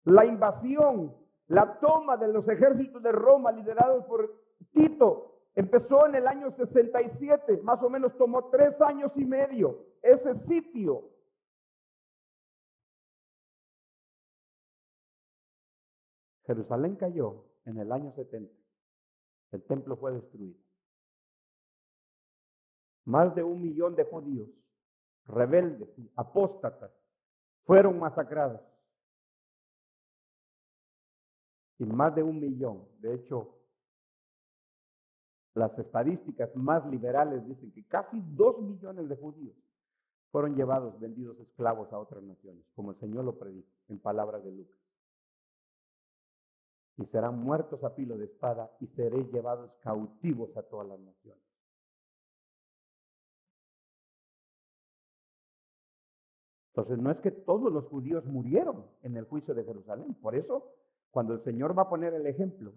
La invasión, la toma de los ejércitos de Roma liderados por Tito empezó en el año 67, más o menos tomó 3 años y medio ese sitio. Jerusalén cayó en el año 70, el templo fue destruido. Más de 1 millón de judíos, rebeldes y apóstatas, fueron masacrados. Y más de 1 millón, de hecho, las estadísticas más liberales dicen que casi 2 millones de judíos fueron llevados, vendidos esclavos a otras naciones, como el Señor lo predijo en palabras de Lucas. Y serán muertos a filo de espada y seréis llevados cautivos a todas las naciones. Entonces no es que todos los judíos murieron en el juicio de Jerusalén. Por eso, cuando el Señor va a poner el ejemplo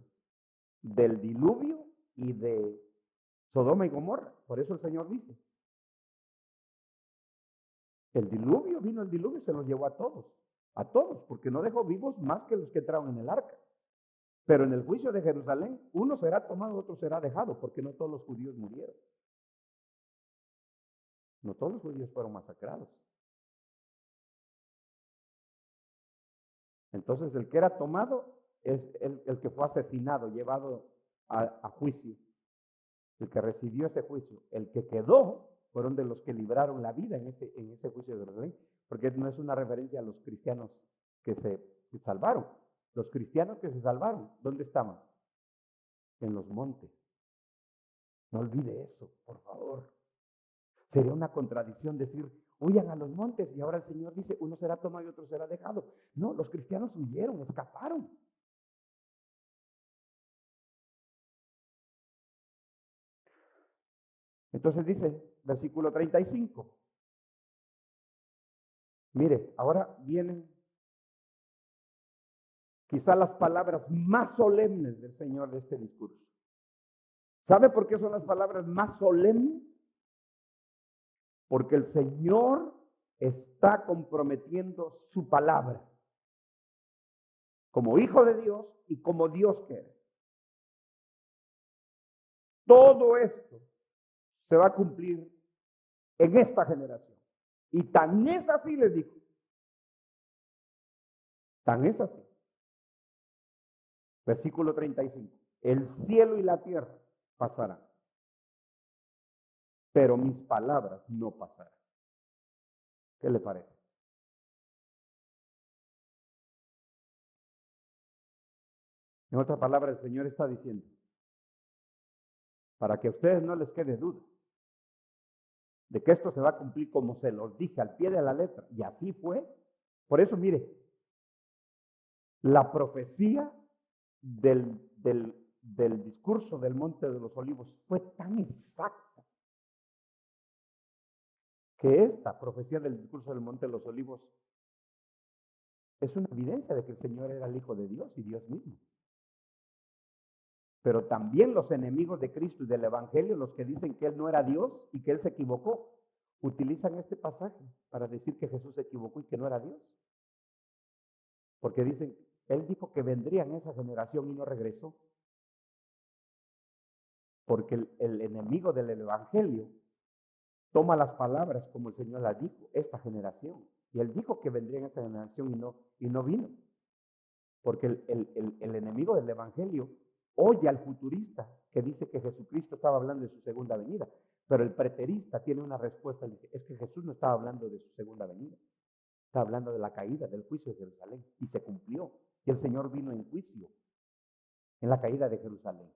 del diluvio y de Sodoma y Gomorra, por eso el Señor dice, el diluvio, vino el diluvio y se los llevó a todos, porque no dejó vivos más que los que entraron en el arca. Pero en el juicio de Jerusalén, uno será tomado, otro será dejado, porque no todos los judíos murieron. No todos los judíos fueron masacrados. Entonces el que era tomado es el que fue asesinado, llevado a juicio. El que recibió ese juicio. El que quedó fueron de los que libraron la vida en ese juicio de Jerusalén. Porque no es una referencia a los cristianos que se salvaron. Los cristianos que se salvaron, ¿dónde estaban? En los montes. No olvide eso, por favor. Sería una contradicción decir, huyan a los montes, y ahora el Señor dice, uno será tomado y otro será dejado. No, los cristianos huyeron, escaparon. Entonces dice, versículo 35. Mire, ahora vienen quizás las palabras más solemnes del Señor de este discurso. ¿Sabe por qué son las palabras más solemnes? Porque el Señor está comprometiendo su palabra como hijo de Dios y como Dios quiere. Todo esto se va a cumplir en esta generación. Y tan es así, les digo. Tan es así. Versículo 35. El cielo y la tierra pasarán, pero mis palabras no pasarán. ¿Qué le parece? En otras palabras, el Señor está diciendo, para que a ustedes no les quede duda de que esto se va a cumplir como se los dije, al pie de la letra. Y así fue. Por eso, mire, la profecía del discurso del Monte de los Olivos fue tan exacta que esta profecía del discurso del Monte de los Olivos es una evidencia de que el Señor era el Hijo de Dios y Dios mismo. Pero también los enemigos de Cristo y del Evangelio, los que dicen que Él no era Dios y que Él se equivocó, utilizan este pasaje para decir que Jesús se equivocó y que no era Dios. Porque dicen, Él dijo que vendría en esa generación y no regresó. Porque el enemigo del evangelio toma las palabras como el Señor las dijo, esta generación. Y Él dijo que vendría en esa generación y no vino. Porque el enemigo del evangelio oye al futurista que dice que Jesucristo estaba hablando de su segunda venida. Pero el preterista tiene una respuesta, dice, es que Jesús no estaba hablando de su segunda venida. Está hablando de la caída, del juicio de Jerusalén. Y se cumplió. Y el Señor vino en juicio, en la caída de Jerusalén.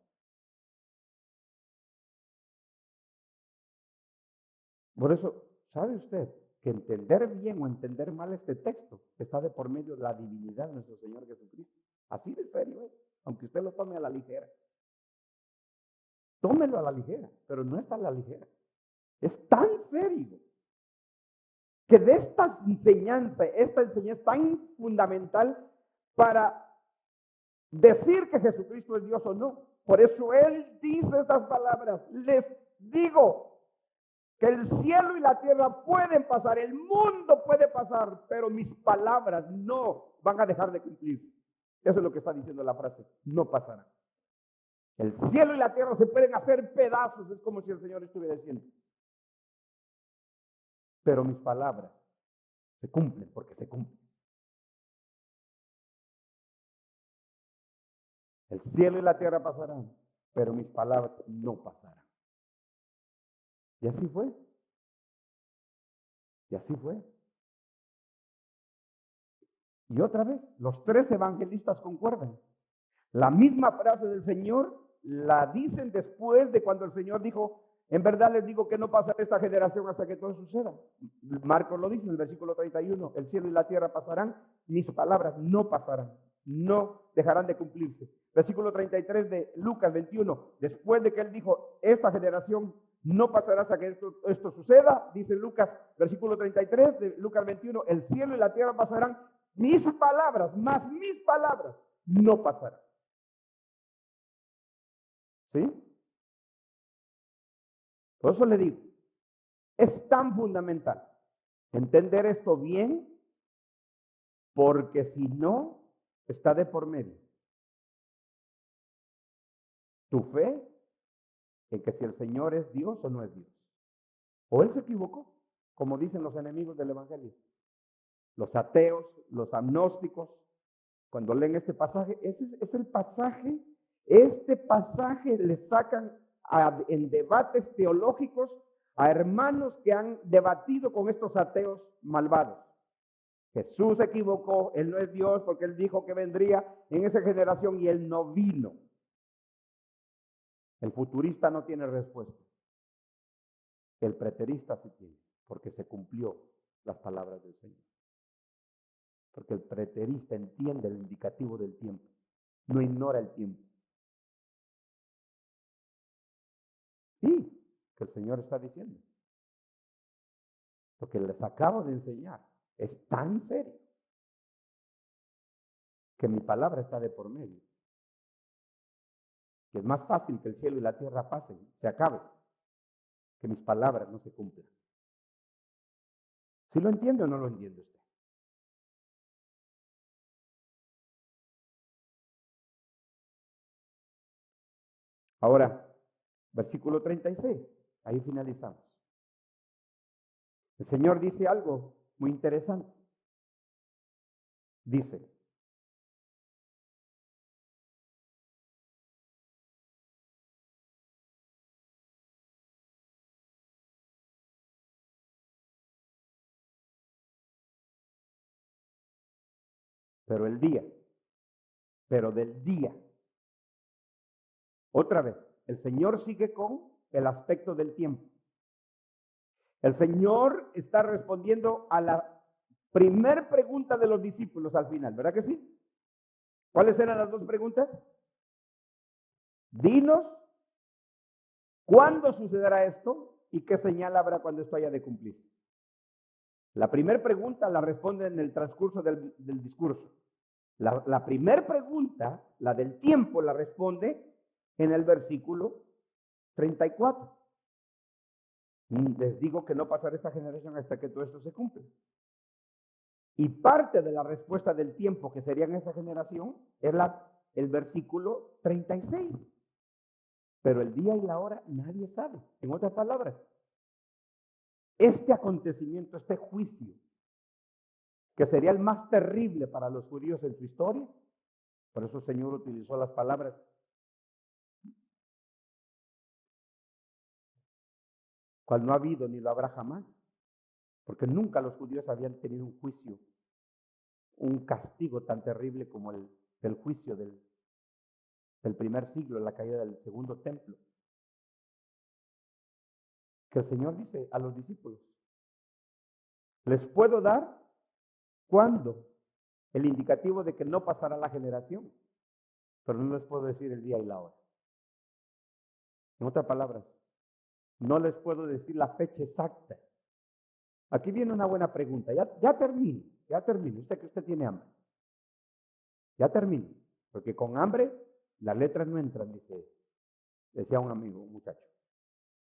Por eso, ¿sabe usted que entender bien o entender mal este texto está de por medio de la divinidad de nuestro Señor Jesucristo? Así de serio es, aunque usted lo tome a la ligera. Tómelo a la ligera, pero no está a la ligera. Es tan serio que de esta enseñanza tan fundamental para decir que Jesucristo es Dios o no. Por eso Él dice estas palabras, les digo que el cielo y la tierra pueden pasar, el mundo puede pasar, pero mis palabras no van a dejar de cumplirse. Eso es lo que está diciendo la frase, no pasará. El cielo y la tierra se pueden hacer pedazos, es como si el Señor estuviera diciendo. Pero mis palabras se cumplen porque se cumplen. El cielo y la tierra pasarán, pero mis palabras no pasarán. Y así fue. Y así fue. Y otra vez, los tres evangelistas concuerdan. La misma frase del Señor la dicen después de cuando el Señor dijo, en verdad les digo que no pasará esta generación hasta que todo suceda. Marcos lo dice en el versículo 31, el cielo y la tierra pasarán, mis palabras no pasarán, no dejarán de cumplirse. Versículo 33 de Lucas 21, después de que él dijo, esta generación no pasará hasta que esto suceda, dice Lucas, versículo 33 de Lucas 21, el cielo y la tierra pasarán, mis palabras, más mis palabras, no pasarán. ¿Sí? Por eso le digo, es tan fundamental entender esto bien, porque si no, está de por medio tu fe en que si el Señor es Dios o no es Dios. O Él se equivocó, como dicen los enemigos del Evangelio. Los ateos, los agnósticos, cuando leen este pasaje, ese es el pasaje, este pasaje le sacan en debates teológicos a hermanos que han debatido con estos ateos malvados. Jesús se equivocó, Él no es Dios porque Él dijo que vendría en esa generación y Él no vino. El futurista no tiene respuesta. El preterista sí tiene, porque se cumplió las palabras del Señor. Porque el preterista entiende el indicativo del tiempo, no ignora el tiempo. Sí, que el Señor está diciendo. Lo que les acabo de enseñar es tan serio que mi palabra está de por medio. Que es más fácil que el cielo y la tierra pasen, se acabe, que mis palabras no se cumplan. ¿Sí lo entiende o no lo entiende usted? Ahora, versículo 36, ahí finalizamos. El Señor dice algo muy interesante. Dice, pero el día, pero del día. Otra vez, el Señor sigue con el aspecto del tiempo. El Señor está respondiendo a la primer pregunta de los discípulos al final, ¿verdad que sí? ¿Cuáles eran las dos preguntas? Dinos, ¿cuándo sucederá esto? ¿Y qué señal habrá cuando esto haya de cumplirse? La primera pregunta la responde en el transcurso del discurso. La primera pregunta, la del tiempo, la responde en el versículo 34. Les digo que no pasará esta generación hasta que todo esto se cumpla. Y parte de la respuesta del tiempo que sería en esa generación es el versículo 36. Pero el día y la hora nadie sabe. En otras palabras, este acontecimiento, este juicio, que sería el más terrible para los judíos en su historia, por eso el Señor utilizó las palabras cual no ha habido ni lo habrá jamás, porque nunca los judíos habían tenido un juicio, un castigo tan terrible como el juicio del primer siglo, la caída del segundo templo. Que el Señor dice a los discípulos, les puedo dar cuándo, el indicativo de que no pasará la generación, pero no les puedo decir el día y la hora. En otras palabras, no les puedo decir la fecha exacta. Aquí viene una buena pregunta. Ya termino. Usted que usted tiene hambre. Ya termino. Porque con hambre las letras no entran, decía un amigo, un muchacho.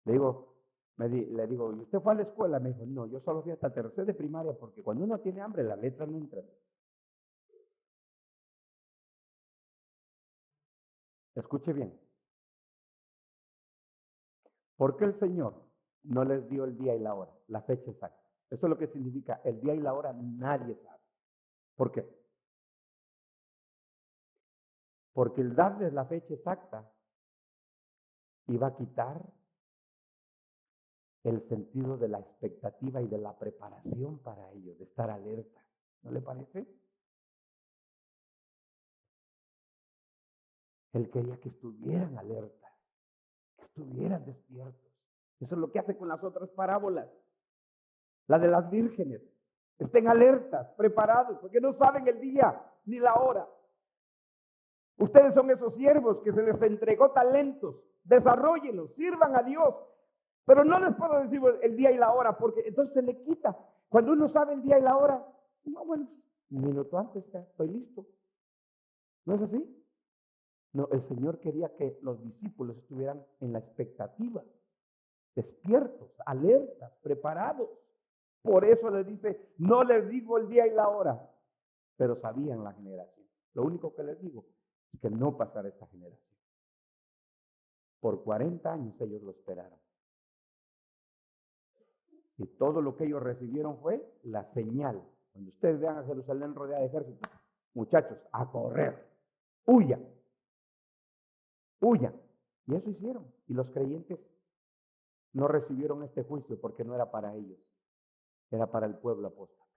Le digo, ¿y usted fue a la escuela? Me dijo, no, yo solo fui hasta tercero de primaria porque cuando uno tiene hambre las letras no entran. Escuche bien. ¿Por qué el Señor no les dio el día y la hora, la fecha exacta? Eso es lo que significa el día y la hora nadie sabe. ¿Por qué? Porque el darles la fecha exacta iba a quitar el sentido de la expectativa y de la preparación para ello, de estar alerta. ¿No le parece? Él quería que estuvieran alerta, que estuvieran despiertos. Eso es lo que hace con las otras parábolas. La de las vírgenes. Estén alertas, preparados, porque no saben el día ni la hora. Ustedes son esos siervos que se les entregó talentos. Desarróllenlos, sirvan a Dios. Pero no les puedo decir el día y la hora, porque entonces se le quita. Cuando uno sabe el día y la hora, no, bueno, un minuto antes ya estoy listo. ¿No es así? No, el Señor quería que los discípulos estuvieran en la expectativa, despiertos, alertas, preparados. Por eso les dice, no les digo el día y la hora, pero sabían la generación. Lo único que les digo es que no pasará esta generación. Por 40 años ellos lo esperaron. Y todo lo que ellos recibieron fue la señal. Cuando ustedes vean a Jerusalén rodeada de ejércitos, muchachos, a correr, huyan, huyan. Y eso hicieron. Y los creyentes no recibieron este juicio porque no era para ellos, era para el pueblo apóstata.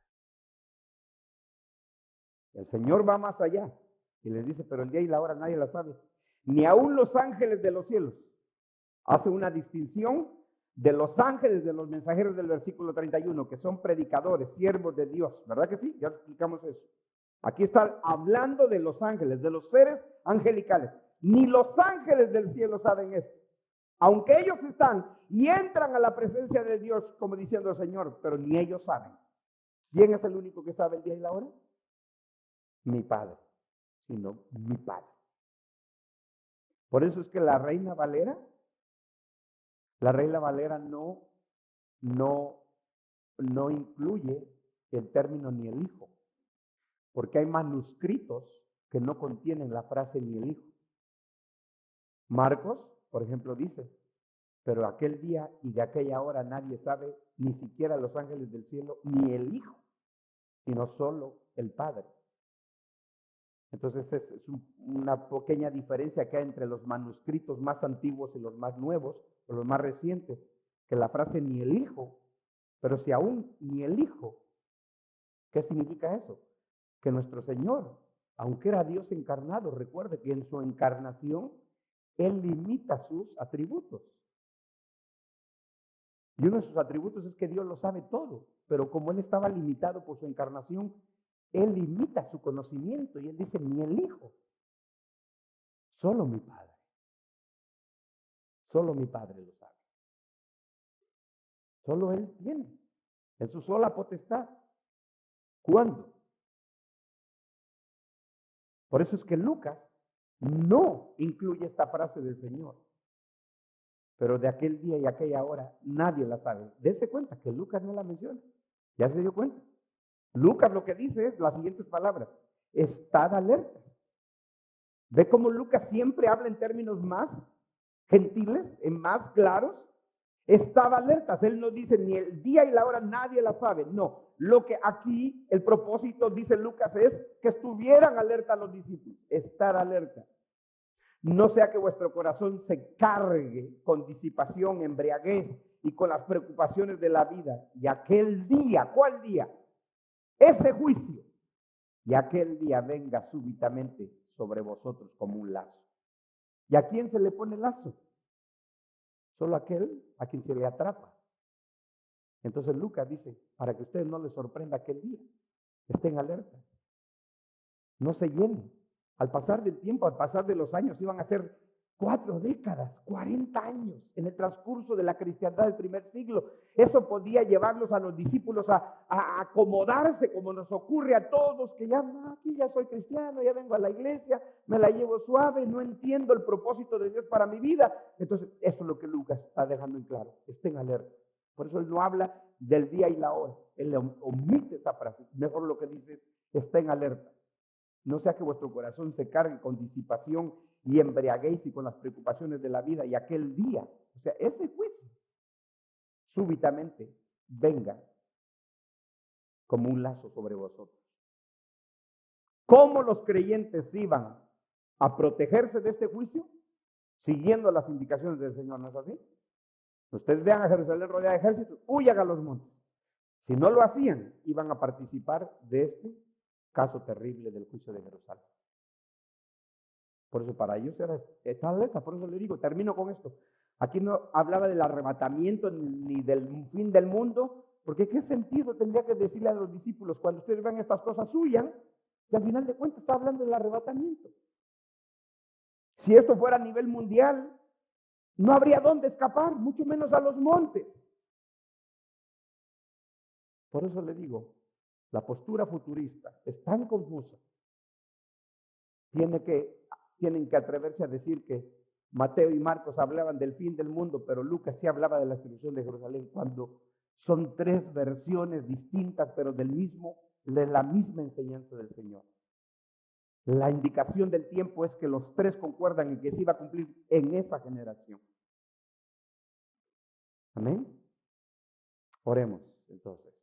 El Señor va más allá y les dice, pero el día y la hora nadie la sabe. Ni aún los ángeles de los cielos. Hace una distinción de los ángeles, de los mensajeros del versículo 31, que son predicadores, siervos de Dios. ¿Verdad que sí? Ya explicamos eso. Aquí está hablando de los ángeles, de los seres angelicales. Ni los ángeles del cielo saben esto. Aunque ellos están y entran a la presencia de Dios, como diciendo el Señor, pero ni ellos saben. ¿Quién es el único que sabe el día y la hora? Mi Padre, sino mi Padre. Por eso es que la Reina Valera no incluye el término ni el Hijo, porque hay manuscritos que no contienen la frase ni el Hijo. Marcos, por ejemplo, dice, pero aquel día y de aquella hora nadie sabe, ni siquiera los ángeles del cielo, ni el Hijo, sino solo el Padre. Entonces es una pequeña diferencia que hay entre los manuscritos más antiguos y los más nuevos, o los más recientes, que la frase ni el Hijo, pero si aún ni el Hijo, ¿qué significa eso? Que nuestro Señor, aunque era Dios encarnado, recuerde que en su encarnación Él limita sus atributos. Y uno de sus atributos es que Dios lo sabe todo, pero como Él estaba limitado por su encarnación, Él limita su conocimiento y Él dice, ni el Hijo, solo mi Padre. Solo mi Padre lo sabe. Solo Él tiene, en su sola potestad. ¿Cuándo? Por eso es que Lucas no incluye esta frase del Señor. Pero de aquel día y aquella hora nadie la sabe. Dese cuenta que Lucas no la menciona. ¿Ya se dio cuenta? Lucas lo que dice es las siguientes palabras: estad alerta. ¿Ve cómo Lucas siempre habla en términos más gentiles, en más claros? Estaba alertas. Él no dice ni el día y la hora, nadie la sabe. No, lo que aquí el propósito, dice Lucas, es que estuvieran alerta los discípulos. Estar alerta. No sea que vuestro corazón se cargue con disipación, embriaguez y con las preocupaciones de la vida. Y aquel día, ¿cuál día? Ese juicio. Y aquel día venga súbitamente sobre vosotros como un lazo. ¿Y a quién se le pone el lazo? Solo aquel a quien se le atrapa. Entonces Lucas dice, para que ustedes no les sorprenda aquel día, estén alertas, no se llenen. Al pasar del tiempo, al pasar de los años, iban a ser 4 décadas, 40 años en el transcurso de la cristiandad del primer siglo. Eso podía llevarlos a los discípulos a acomodarse, como nos ocurre a todos, que ya, aquí ya soy cristiano, ya vengo a la iglesia, me la llevo suave, no entiendo el propósito de Dios para mi vida. Entonces, eso es lo que Lucas está dejando en claro, estén alerta. Por eso él no habla del día y la hora, él omite esa frase. Mejor lo que dice es, estén alertas. No sea que vuestro corazón se cargue con disipación y embriaguéis y con las preocupaciones de la vida, y aquel día, o sea, ese juicio, súbitamente venga como un lazo sobre vosotros. ¿Cómo los creyentes iban a protegerse de este juicio? Siguiendo las indicaciones del Señor, ¿no es así? Ustedes vean a Jerusalén rodeada de ejércitos, huyan a los montes. Si no lo hacían, iban a participar de este caso terrible del juicio de Jerusalén. Por eso para ellos era esta alerta. Por eso le digo, termino con esto. Aquí no hablaba del arrebatamiento ni del fin del mundo, porque ¿qué sentido tendría que decirle a los discípulos cuando ustedes vean estas cosas huyan? Y al final de cuentas está hablando del arrebatamiento. Si esto fuera a nivel mundial, no habría dónde escapar, mucho menos a los montes. Por eso le digo, la postura futurista es tan confusa. Tienen que atreverse a decir que Mateo y Marcos hablaban del fin del mundo, pero Lucas sí hablaba de la destrucción de Jerusalén, cuando son 3 versiones distintas, pero de la misma enseñanza del Señor. La indicación del tiempo es que los 3 concuerdan en que se iba a cumplir en esa generación. Amén. Oremos entonces.